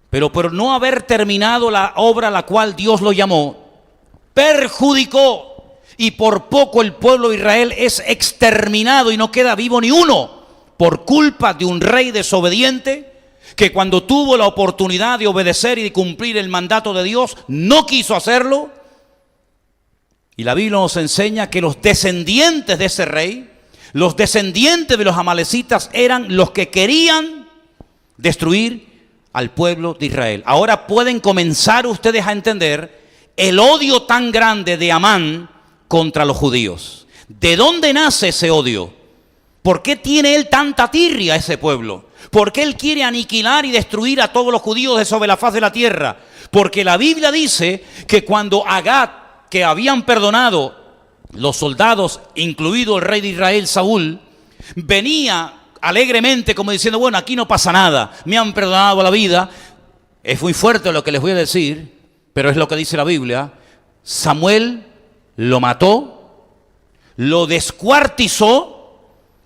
Pero por no haber terminado la obra a la cual Dios lo llamó, perjudicó, y por poco el pueblo de Israel es exterminado y no queda vivo ni uno, por culpa de un rey desobediente que cuando tuvo la oportunidad de obedecer y de cumplir el mandato de Dios, no quiso hacerlo. Y la Biblia nos enseña que los descendientes de ese rey, los descendientes de los amalecitas, eran los que querían destruir al pueblo de Israel. Ahora pueden comenzar ustedes a entender el odio tan grande de Amán contra los judíos. ¿De dónde nace ese odio? ¿Por qué tiene él tanta tirria a ese pueblo? ¿Por qué él quiere aniquilar y destruir a todos los judíos de sobre la faz de la tierra? Porque la Biblia dice que cuando Agag, que habían perdonado los soldados, incluido el rey de Israel, Saúl, venía alegremente como diciendo, bueno, aquí no pasa nada, me han perdonado la vida. Es muy fuerte lo que les voy a decir, pero es lo que dice la Biblia. Samuel lo mató, lo descuartizó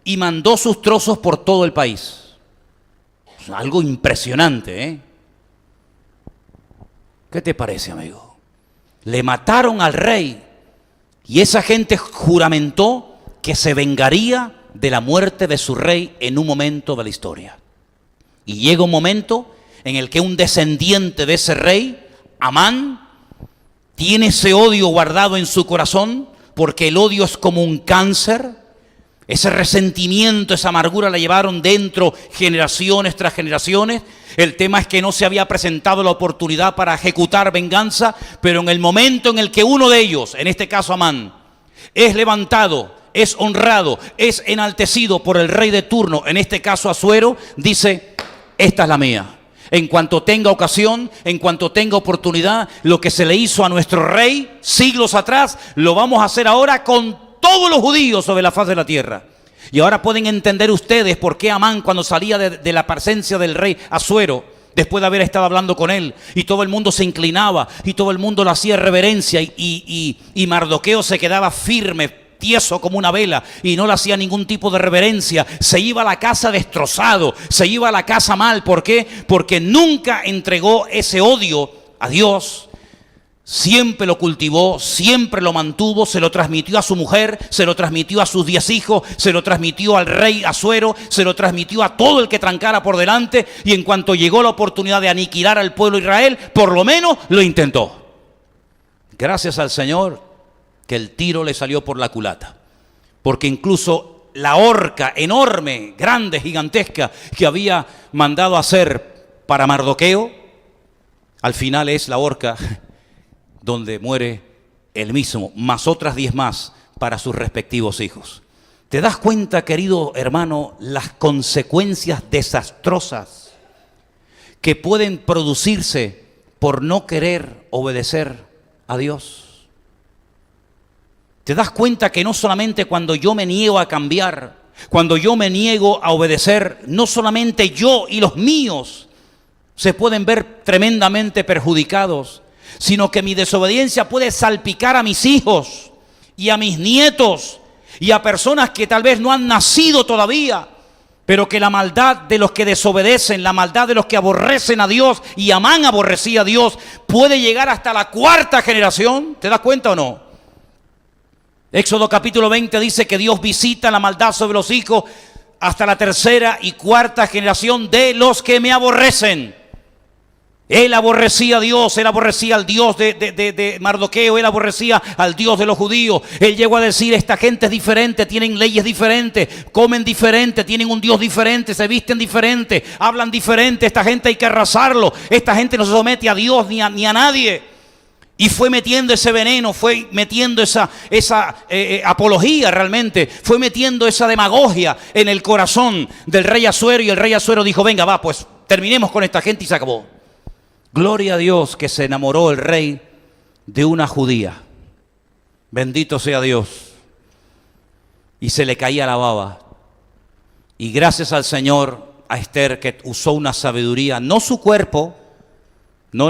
y mandó sus trozos por todo el país. Es algo impresionante, ¿eh? ¿Qué te parece, amigo? Le mataron al rey y esa gente juramentó que se vengaría de la muerte de su rey en un momento de la historia. Y llega un momento en el que un descendiente de ese rey, Amán, tiene ese odio guardado en su corazón, porque el odio es como un cáncer. Ese resentimiento, esa amargura la llevaron dentro generaciones tras generaciones. El tema es que no se había presentado la oportunidad para ejecutar venganza, pero en el momento en el que uno de ellos, en este caso Amán, es levantado, es honrado, es enaltecido por el rey de turno, en este caso Asuero, dice, esta es la mía. En cuanto tenga ocasión, en cuanto tenga oportunidad, lo que se le hizo a nuestro rey siglos atrás, lo vamos a hacer ahora con todos los judíos sobre la faz de la tierra. Y ahora pueden entender ustedes por qué Amán, cuando salía de la presencia del rey Asuero, después de haber estado hablando con él, y todo el mundo se inclinaba, y todo el mundo le hacía reverencia, y Mardoqueo se quedaba firme, tieso como una vela, y no le hacía ningún tipo de reverencia, se iba a la casa destrozado, se iba a la casa mal. ¿Por qué? Porque nunca entregó ese odio a Dios. Siempre lo cultivó, siempre lo mantuvo, se lo transmitió a su mujer, se lo transmitió a sus 10 hijos, se lo transmitió al rey Asuero, se lo transmitió a todo el que trancara por delante, y en cuanto llegó la oportunidad de aniquilar al pueblo de Israel, por lo menos lo intentó. Gracias al Señor que el tiro le salió por la culata, porque incluso la horca enorme, grande, gigantesca, que había mandado hacer para Mardoqueo, al final es la horca donde muere él mismo, más otras 10 más para sus respectivos hijos. ¿Te das cuenta, querido hermano, las consecuencias desastrosas que pueden producirse por no querer obedecer a Dios. ¿Te das cuenta que no solamente cuando yo me niego a cambiar, cuando yo me niego a obedecer, no solamente yo y los míos se pueden ver tremendamente perjudicados, sino que mi desobediencia puede salpicar a mis hijos y a mis nietos y a personas que tal vez no han nacido todavía, pero que la maldad de los que desobedecen, la maldad de los que aborrecen a Dios y Amán aborrecía a Dios, puede llegar hasta la cuarta generación. ¿Te das cuenta o no? Éxodo capítulo 20 dice que Dios visita la maldad sobre los hijos hasta la tercera y cuarta generación de los que me aborrecen. Él aborrecía a Dios, él aborrecía al Dios de Mardoqueo, él aborrecía al Dios de los judíos. Él llegó a decir, esta gente es diferente, tienen leyes diferentes, comen diferente, tienen un Dios diferente, se visten diferente, hablan diferente, esta gente hay que arrasarlo, esta gente no se somete a Dios ni a nadie. Y fue metiendo ese veneno, fue metiendo esa apología realmente, fue metiendo esa demagogia en el corazón del rey Asuero, y el rey Asuero dijo, venga va, pues terminemos con esta gente, y se acabó. Gloria a Dios que se enamoró el rey de una judía. Bendito sea Dios. Y se le caía la baba. Y gracias al Señor, a Esther, que usó una sabiduría, no su cuerpo, no,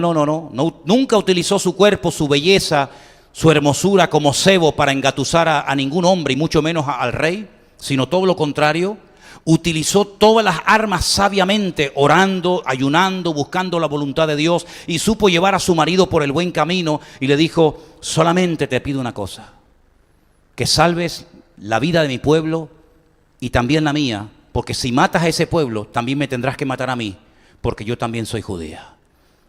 nunca utilizó su cuerpo, su belleza, su hermosura como cebo para engatusar a ningún hombre, y mucho menos al rey, sino todo lo contrario. Utilizó todas las armas sabiamente, orando, ayunando, buscando la voluntad de Dios, y supo llevar a su marido por el buen camino, y le dijo, solamente te pido una cosa, que salves la vida de mi pueblo y también la mía, porque si matas a ese pueblo, también me tendrás que matar a mí, porque yo también soy judía.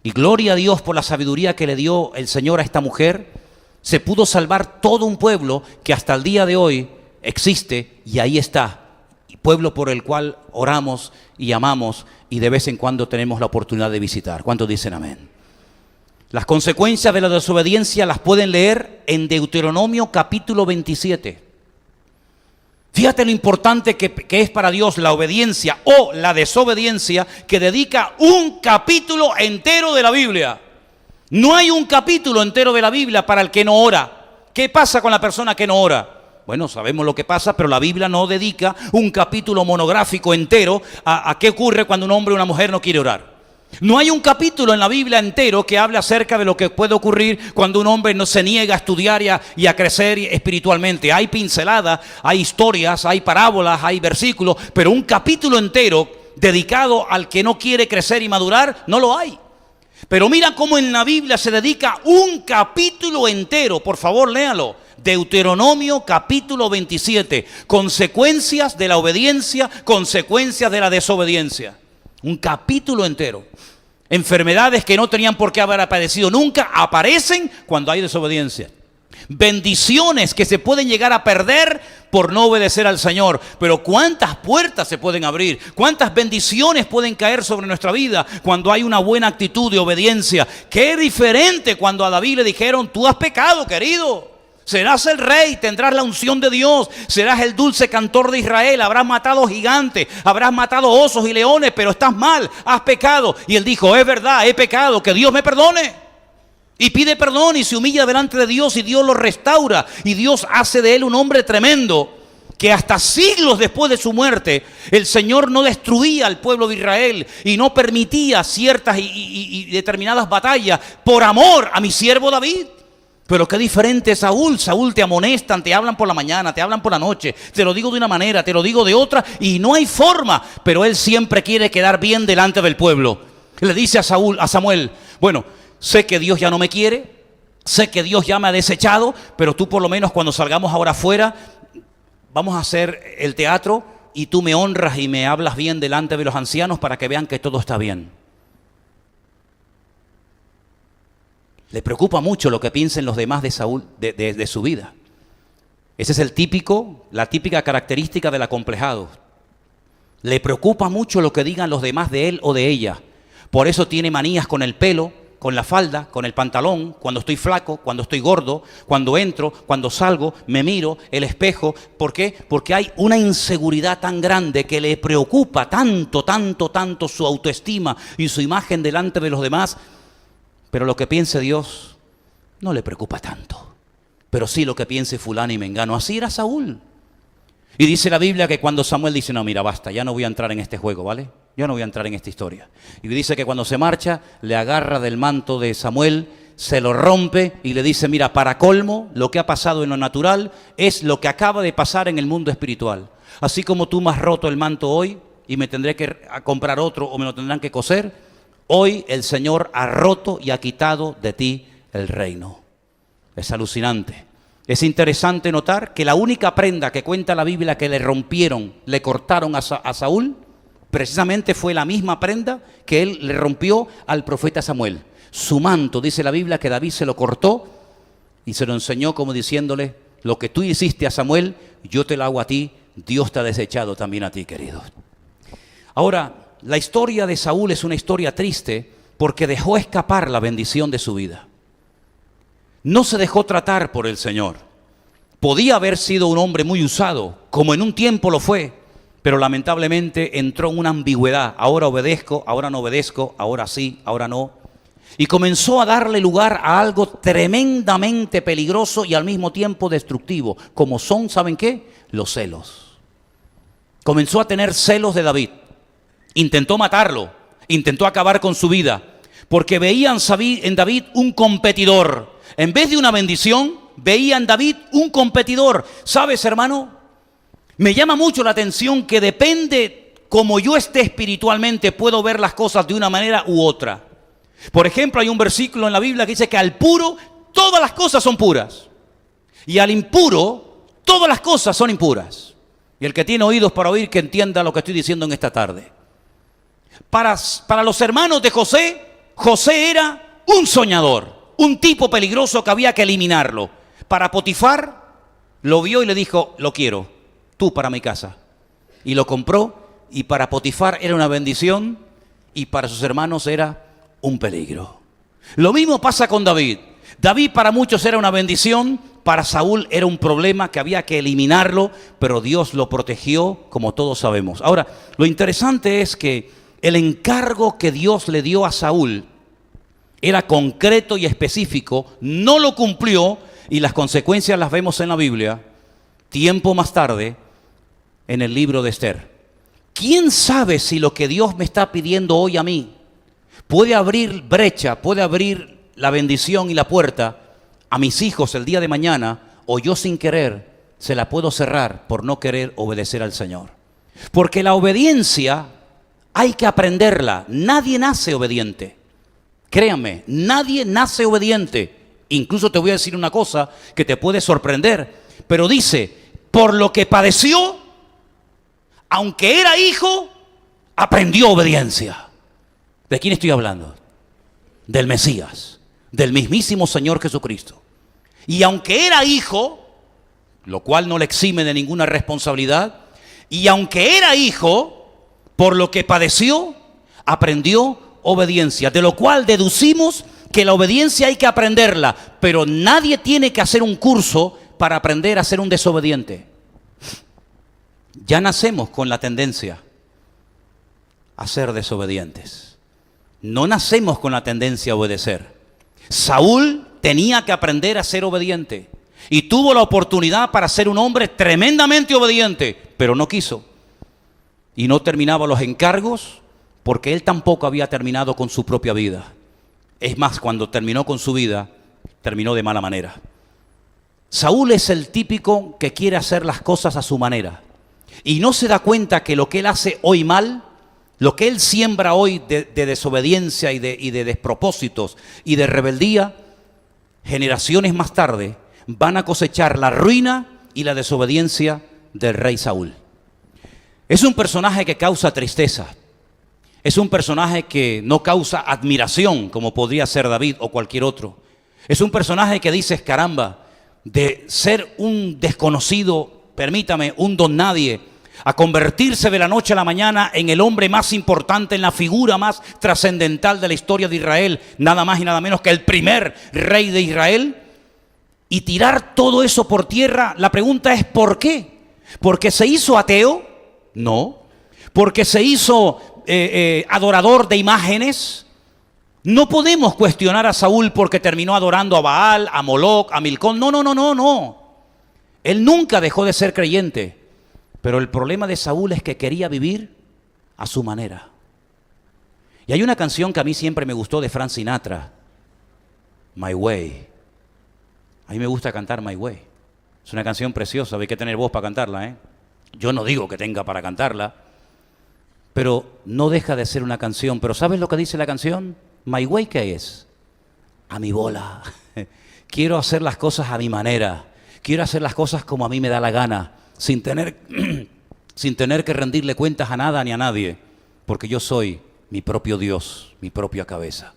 Y gloria a Dios por la sabiduría que le dio el Señor a esta mujer. Se pudo salvar todo un pueblo que hasta el día de hoy existe, y ahí está. Pueblo por el cual oramos y amamos, y de vez en cuando tenemos la oportunidad de visitar. ¿Cuántos dicen amén? Las consecuencias de la desobediencia las pueden leer en Deuteronomio capítulo 27. Fíjate lo importante que es para Dios la obediencia o la desobediencia, que dedica un capítulo entero de la Biblia. No hay un capítulo entero de la Biblia para el que no ora. ¿Qué pasa con la persona que no ora? Bueno, sabemos lo que pasa, pero la Biblia no dedica un capítulo monográfico entero a qué ocurre cuando un hombre o una mujer no quiere orar. No hay un capítulo en la Biblia entero que hable acerca de lo que puede ocurrir cuando un hombre no se niega a estudiar y a crecer espiritualmente. Hay pinceladas, hay historias, hay parábolas, hay versículos, pero un capítulo entero dedicado al que no quiere crecer y madurar, no lo hay. Pero mira cómo en la Biblia se dedica un capítulo entero. Por favor, léalo. Deuteronomio capítulo 27. Consecuencias de la obediencia, consecuencias de la desobediencia. Un capítulo entero. Enfermedades que no tenían por qué haber aparecido nunca, aparecen cuando hay desobediencia. Bendiciones que se pueden llegar a perder por no obedecer al Señor. Pero cuántas puertas se pueden abrir, cuántas bendiciones pueden caer sobre nuestra vida cuando hay una buena actitud de obediencia. Qué diferente cuando a David le dijeron, tú has pecado, querido. Serás el rey, tendrás la unción de Dios, serás el dulce cantor de Israel, habrás matado gigantes, habrás matado osos y leones, pero estás mal, has pecado. Y él dijo, es verdad, he pecado, que Dios me perdone. Y pide perdón y se humilla delante de Dios, y Dios lo restaura, y Dios hace de él un hombre tremendo, que hasta siglos después de su muerte, el Señor no destruía al pueblo de Israel y no permitía ciertas y determinadas batallas por amor a mi siervo David. Pero qué diferente es Saúl. Saúl te amonestan, te hablan por la mañana, te hablan por la noche, te lo digo de una manera, te lo digo de otra, y no hay forma, pero él siempre quiere quedar bien delante del pueblo. Le dice a Samuel, bueno, sé que Dios ya no me quiere, sé que Dios ya me ha desechado, pero tú por lo menos cuando salgamos ahora afuera, vamos a hacer el teatro y tú me honras y me hablas bien delante de los ancianos para que vean que todo está bien. Le preocupa mucho lo que piensen los demás de Saúl, de su vida. Esa es la típica característica del acomplejado. Le preocupa mucho lo que digan los demás de él o de ella. Por eso tiene manías con el pelo, con la falda, con el pantalón, cuando estoy flaco, cuando estoy gordo, cuando entro, cuando salgo, me miro el espejo. ¿Por qué? Porque hay una inseguridad tan grande que le preocupa tanto su autoestima y su imagen delante de los demás. Pero lo que piense Dios no le preocupa tanto. Pero sí lo que piense fulano y mengano. Así era Saúl. Y dice la Biblia que cuando Samuel dice, no, mira, basta, ya no voy a entrar en este juego, ¿vale? Yo no voy a entrar en esta historia. Y dice que cuando se marcha, le agarra del manto de Samuel, se lo rompe y le dice, mira, para colmo, lo que ha pasado en lo natural es lo que acaba de pasar en el mundo espiritual. Así como tú me has roto el manto hoy y me tendré que comprar otro o me lo tendrán que coser, hoy el Señor ha roto y ha quitado de ti el reino. Es alucinante. Es interesante notar que la única prenda que cuenta la Biblia que le rompieron, le cortaron a Saúl, precisamente fue la misma prenda que él le rompió al profeta Samuel. Su manto, dice la Biblia, que David se lo cortó y se lo enseñó como diciéndole, lo que tú hiciste a Samuel, yo te lo hago a ti, Dios te ha desechado también a ti, querido. Ahora, la historia de Saúl es una historia triste porque dejó escapar la bendición de su vida. No se dejó tratar por el Señor. Podía haber sido un hombre muy usado, como en un tiempo lo fue, pero lamentablemente entró en una ambigüedad. Ahora obedezco, ahora no obedezco, ahora sí, ahora no. Y comenzó a darle lugar a algo tremendamente peligroso y al mismo tiempo destructivo, como son, ¿saben qué? Los celos. Comenzó a tener celos de David. Intentó matarlo, intentó acabar con su vida, porque veían en David un competidor. En vez de una bendición, veía en David un competidor. ¿Sabes, hermano? Me llama mucho la atención que depende como yo esté espiritualmente, puedo ver las cosas de una manera u otra. Por ejemplo, hay un versículo en la Biblia que dice que al puro todas las cosas son puras. Y al impuro todas las cosas son impuras. Y el que tiene oídos para oír, que entienda lo que estoy diciendo en esta tarde. Para los hermanos de José, José era un soñador. Un tipo peligroso que había que eliminarlo. Para Potifar, lo vio y le dijo, lo quiero, tú para mi casa. Y lo compró, y para Potifar era una bendición, y para sus hermanos era un peligro. Lo mismo pasa con David. David para muchos era una bendición, para Saúl era un problema que había que eliminarlo, pero Dios lo protegió, como todos sabemos. Ahora, lo interesante es que el encargo que Dios le dio a Saúl era concreto y específico, no lo cumplió y las consecuencias las vemos en la Biblia, tiempo más tarde, en el libro de Esther. ¿Quién sabe si lo que Dios me está pidiendo hoy a mí puede abrir brecha, puede abrir la bendición y la puerta a mis hijos el día de mañana, o yo sin querer se la puedo cerrar por no querer obedecer al Señor? Porque la obediencia hay que aprenderla. Nadie nace obediente. Créanme, nadie nace obediente. Incluso te voy a decir una cosa que te puede sorprender. Pero dice, por lo que padeció, aunque era hijo, aprendió obediencia. ¿De quién estoy hablando? Del Mesías, del mismísimo Señor Jesucristo. Y aunque era hijo, lo cual no le exime de ninguna responsabilidad, y aunque era hijo, por lo que padeció, aprendió obediencia, de lo cual deducimos que la obediencia hay que aprenderla, pero nadie tiene que hacer un curso para aprender a ser un desobediente. Ya nacemos con la tendencia a ser desobedientes. No nacemos con la tendencia a obedecer. Saúl tenía que aprender a ser obediente y tuvo la oportunidad para ser un hombre tremendamente obediente, pero no quiso. Y no terminaba los encargos porque él tampoco había terminado con su propia vida. Es más, cuando terminó con su vida, terminó de mala manera. Saúl es el típico que quiere hacer las cosas a su manera y no se da cuenta que lo que él hace hoy mal, lo que él siembra hoy de desobediencia y de despropósitos y de rebeldía, generaciones más tarde van a cosechar la ruina y la desobediencia del rey Saúl. Es un personaje que causa tristeza. Es un personaje que no causa admiración como podría ser David o cualquier otro. Es un personaje que dices, caramba, de ser un desconocido, permítame, un don nadie, a convertirse de la noche a la mañana en el hombre más importante, en la figura más trascendental de la historia de Israel, nada más y nada menos que el primer rey de Israel, y tirar todo eso por tierra. La pregunta es ¿por qué? ¿Porque se hizo ateo? No. ¿Porque se hizo adorador de imágenes? No podemos cuestionar a Saúl porque terminó adorando a Baal, a Moloc, a Milcón. No. Él nunca dejó de ser creyente. Pero el problema de Saúl es que quería vivir a su manera. Y hay una canción que a mí siempre me gustó de Frank Sinatra, My Way. A mí me gusta cantar My Way. Es una canción preciosa, hay que tener voz para cantarla, ¿eh? Yo no digo que tenga para cantarla, pero no deja de ser una canción. Pero ¿sabes lo que dice la canción? My Way, ¿qué es? A mi bola. Quiero hacer las cosas a mi manera. Quiero hacer las cosas como a mí me da la gana, sin tener que rendirle cuentas a nada ni a nadie, porque yo soy mi propio Dios, mi propia cabeza.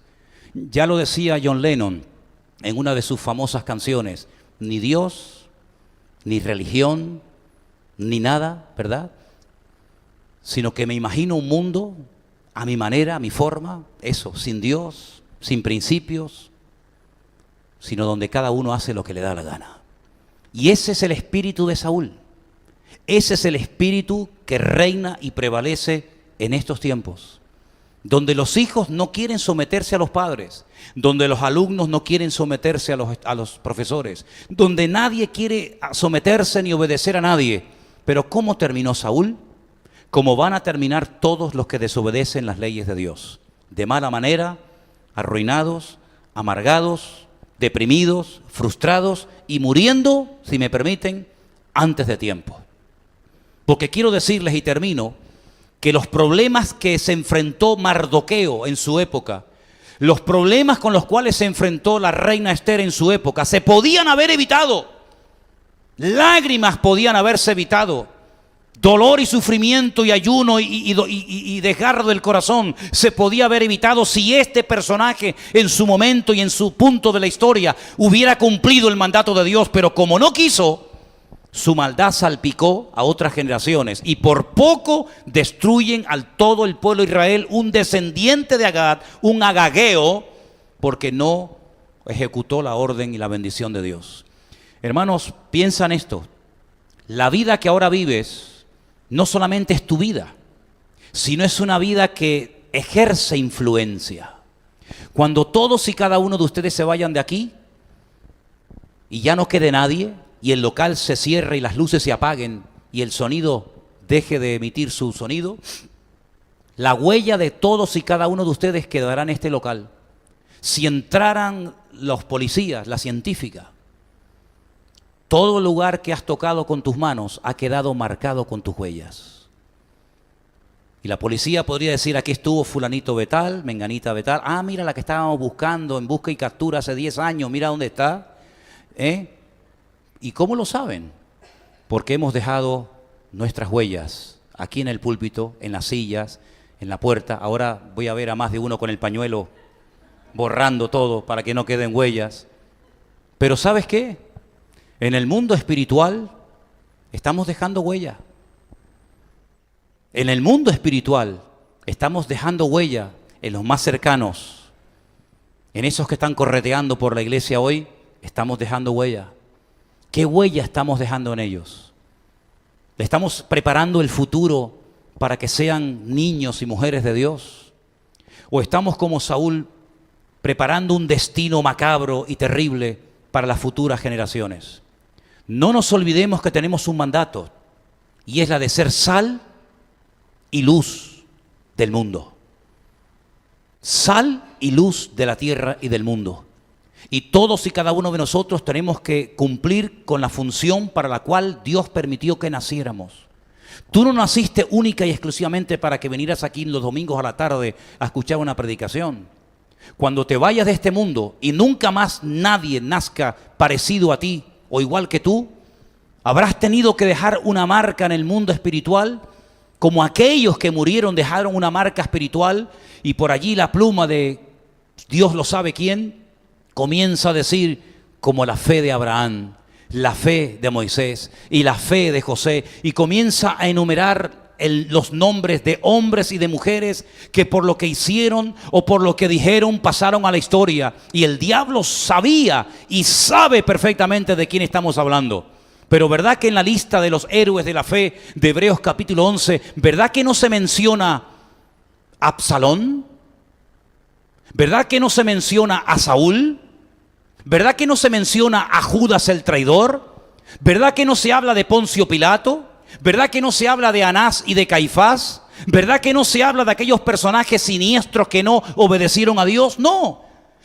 Ya lo decía John Lennon en una de sus famosas canciones: ni Dios, ni religión, ni nada, ¿verdad? Sino que me imagino un mundo a mi manera, a mi forma, eso, sin Dios, sin principios, sino donde cada uno hace lo que le da la gana. Y ese es el espíritu de Saúl. Ese es el espíritu que reina y prevalece en estos tiempos, donde los hijos no quieren someterse a los padres, donde los alumnos no quieren someterse a los profesores, donde nadie quiere someterse ni obedecer a nadie. Pero ¿cómo terminó Saúl? Como van a terminar todos los que desobedecen las leyes de Dios: de mala manera, arruinados, amargados, deprimidos, frustrados y muriendo, si me permiten, antes de tiempo. Porque quiero decirles, y termino, que los problemas que se enfrentó Mardoqueo en su época, los problemas con los cuales se enfrentó la reina Esther en su época, se podían haber evitado. Lágrimas podían haberse evitado. Dolor y sufrimiento y ayuno y desgarro del corazón se podía haber evitado si este personaje en su momento y en su punto de la historia hubiera cumplido el mandato de Dios. Pero como no quiso, su maldad salpicó a otras generaciones y por poco destruyen al todo el pueblo de Israel, un descendiente de Agag, un agageo, porque no ejecutó la orden y la bendición de Dios. Hermanos, piensa en esto: la vida que ahora vives no solamente es tu vida, sino es una vida que ejerce influencia. Cuando todos y cada uno de ustedes se vayan de aquí y ya no quede nadie, y el local se cierre y las luces se apaguen y el sonido deje de emitir su sonido, la huella de todos y cada uno de ustedes quedará en este local. Si entraran los policías, la científica, todo lugar que has tocado con tus manos ha quedado marcado con tus huellas. Y la policía podría decir: aquí estuvo fulanito Betal, menganita Betal. Ah, mira la que estábamos buscando en busca y captura hace 10 años, mira dónde está. ¿Y cómo lo saben? Porque hemos dejado nuestras huellas aquí en el púlpito, en las sillas, en la puerta. Ahora voy a ver a más de uno con el pañuelo borrando todo para que no queden huellas. Pero ¿sabes qué? En el mundo espiritual estamos dejando huella. En el mundo espiritual estamos dejando huella en los más cercanos. En esos que están correteando por la iglesia hoy, estamos dejando huella. ¿Qué huella estamos dejando en ellos? ¿Le estamos preparando el futuro para que sean niños y mujeres de Dios? ¿O estamos como Saúl preparando un destino macabro y terrible para las futuras generaciones? No nos olvidemos que tenemos un mandato, y es la de ser sal y luz del mundo. Sal y luz de la tierra y del mundo. Y todos y cada uno de nosotros tenemos que cumplir con la función para la cual Dios permitió que naciéramos. Tú no naciste única y exclusivamente para que vinieras aquí los domingos a la tarde a escuchar una predicación. Cuando te vayas de este mundo y nunca más nadie nazca parecido a ti o igual que tú, habrás tenido que dejar una marca en el mundo espiritual, como aquellos que murieron dejaron una marca espiritual, y por allí la pluma de Dios lo sabe quién comienza a decir, como la fe de Abraham, la fe de Moisés y la fe de José, y comienza a enumerar los nombres de hombres y de mujeres que por lo que hicieron o por lo que dijeron pasaron a la historia. Y el diablo sabía y sabe perfectamente de quién estamos hablando. Pero ¿verdad que en la lista de los héroes de la fe de Hebreos capítulo 11, ¿verdad que no se menciona a Absalón? ¿Verdad que no se menciona a Saúl? ¿Verdad que no se menciona a Judas el traidor? ¿Verdad que no se habla de Poncio Pilato? ¿Verdad que no se habla de Anás y de Caifás? ¿Verdad que no se habla de aquellos personajes siniestros que no obedecieron a Dios? No.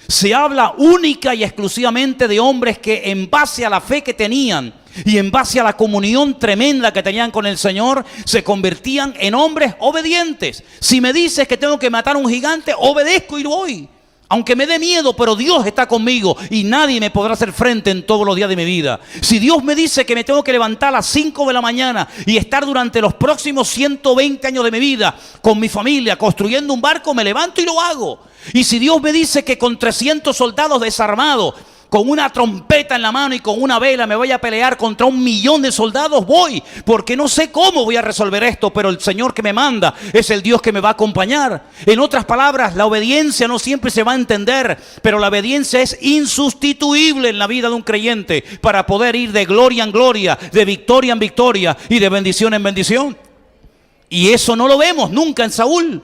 Se habla única y exclusivamente de hombres que en base a la fe que tenían y en base a la comunión tremenda que tenían con el Señor, se convertían en hombres obedientes. Si me dices que tengo que matar a un gigante, obedezco y voy. Aunque me dé miedo, pero Dios está conmigo y nadie me podrá hacer frente en todos los días de mi vida. Si Dios me dice que me tengo que levantar a las 5 de la mañana y estar durante los próximos 120 años de mi vida con mi familia construyendo un barco, me levanto y lo hago. Y si Dios me dice que con 300 soldados desarmados, con una trompeta en la mano y con una vela me voy a pelear contra 1.000.000 de soldados, voy, porque no sé cómo voy a resolver esto, pero el Señor que me manda es el Dios que me va a acompañar. En otras palabras, la obediencia no siempre se va a entender, pero la obediencia es insustituible en la vida de un creyente para poder ir de gloria en gloria, de victoria en victoria y de bendición en bendición. Y eso no lo vemos nunca en Saúl.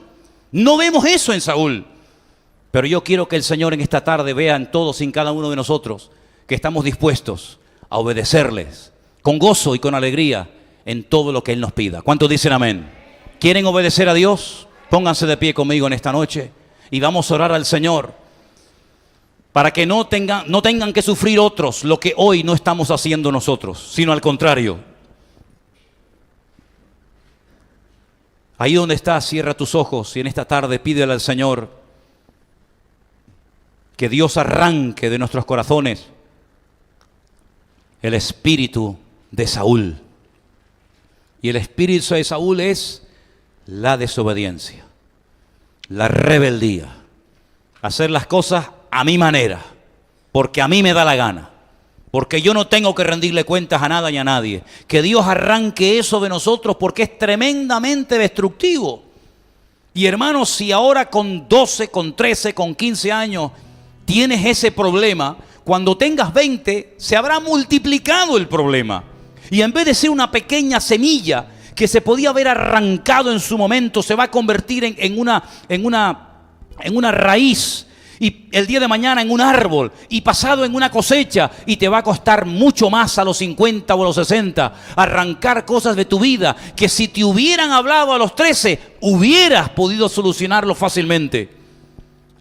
No vemos eso en Saúl. Pero yo quiero que el Señor en esta tarde vea en todos y en cada uno de nosotros que estamos dispuestos a obedecerles con gozo y con alegría en todo lo que Él nos pida. ¿Cuántos dicen amén? ¿Quieren obedecer a Dios? Pónganse de pie conmigo en esta noche y vamos a orar al Señor para que no tengan que sufrir otros lo que hoy no estamos haciendo nosotros, sino al contrario. Ahí donde estás, cierra tus ojos y en esta tarde pídele al Señor que Dios arranque de nuestros corazones el espíritu de Saúl. Y el espíritu de Saúl es la desobediencia, la rebeldía, hacer las cosas a mi manera, porque a mí me da la gana, porque yo no tengo que rendirle cuentas a nada ni a nadie. Que Dios arranque eso de nosotros porque es tremendamente destructivo. Y hermanos, si ahora con 12, con 13, con 15 años tienes ese problema, cuando tengas 20 se habrá multiplicado el problema. Y en vez de ser una pequeña semilla que se podía haber arrancado en su momento, se va a convertir en una raíz, y el día de mañana en un árbol, y pasado en una cosecha, y te va a costar mucho más a los 50 o a los 60 arrancar cosas de tu vida que si te hubieran hablado a los 13 hubieras podido solucionarlo fácilmente.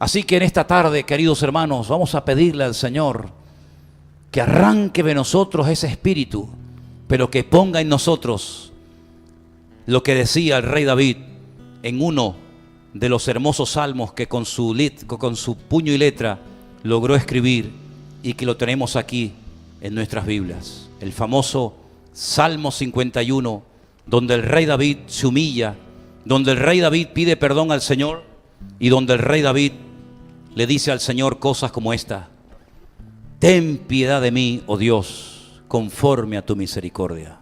Así que en esta tarde, queridos hermanos, vamos a pedirle al Señor que arranque de nosotros ese espíritu, pero que ponga en nosotros lo que decía el rey David en uno de los hermosos salmos que con su puño y letra logró escribir y que lo tenemos aquí en nuestras Biblias. El famoso Salmo 51, donde el rey David se humilla, donde el rey David pide perdón al Señor y donde el rey David le dice al Señor cosas como esta: ten piedad de mí, oh Dios, conforme a tu misericordia.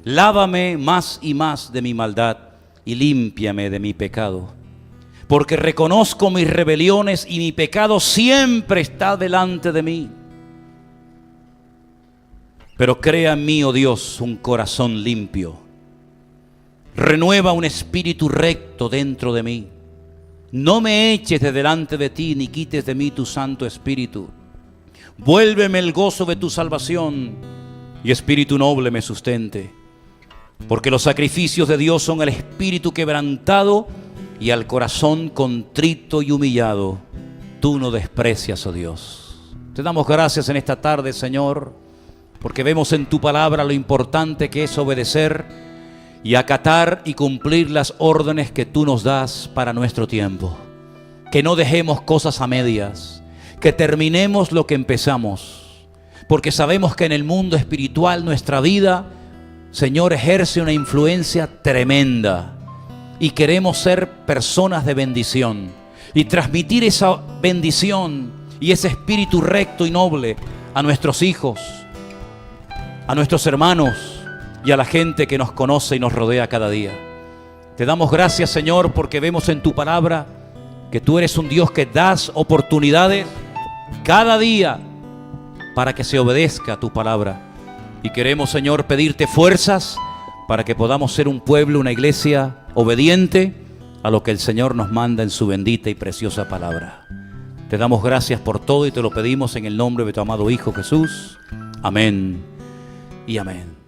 Lávame más y más de mi maldad y límpiame de mi pecado. Porque reconozco mis rebeliones y mi pecado siempre está delante de mí. Pero crea en mí, oh Dios, un corazón limpio. Renueva un espíritu recto dentro de mí. No me eches de delante de ti, ni quites de mí tu Santo Espíritu. Vuélveme el gozo de tu salvación, y espíritu noble me sustente. Porque los sacrificios de Dios son el espíritu quebrantado, y al corazón contrito y humillado tú no desprecias, oh Dios. Te damos gracias en esta tarde, Señor, porque vemos en tu palabra lo importante que es obedecer y acatar y cumplir las órdenes que tú nos das para nuestro tiempo. Que no dejemos cosas a medias, que terminemos lo que empezamos, porque sabemos que en el mundo espiritual nuestra vida, Señor, ejerce una influencia tremenda y queremos ser personas de bendición y transmitir esa bendición y ese espíritu recto y noble a nuestros hijos, a nuestros hermanos y a la gente que nos conoce y nos rodea cada día. Te damos gracias, Señor, porque vemos en tu palabra que tú eres un Dios que das oportunidades cada día para que se obedezca a tu palabra. Y queremos, Señor, pedirte fuerzas para que podamos ser un pueblo, una iglesia obediente a lo que el Señor nos manda en su bendita y preciosa palabra. Te damos gracias por todo y te lo pedimos en el nombre de tu amado Hijo Jesús. Amén y amén.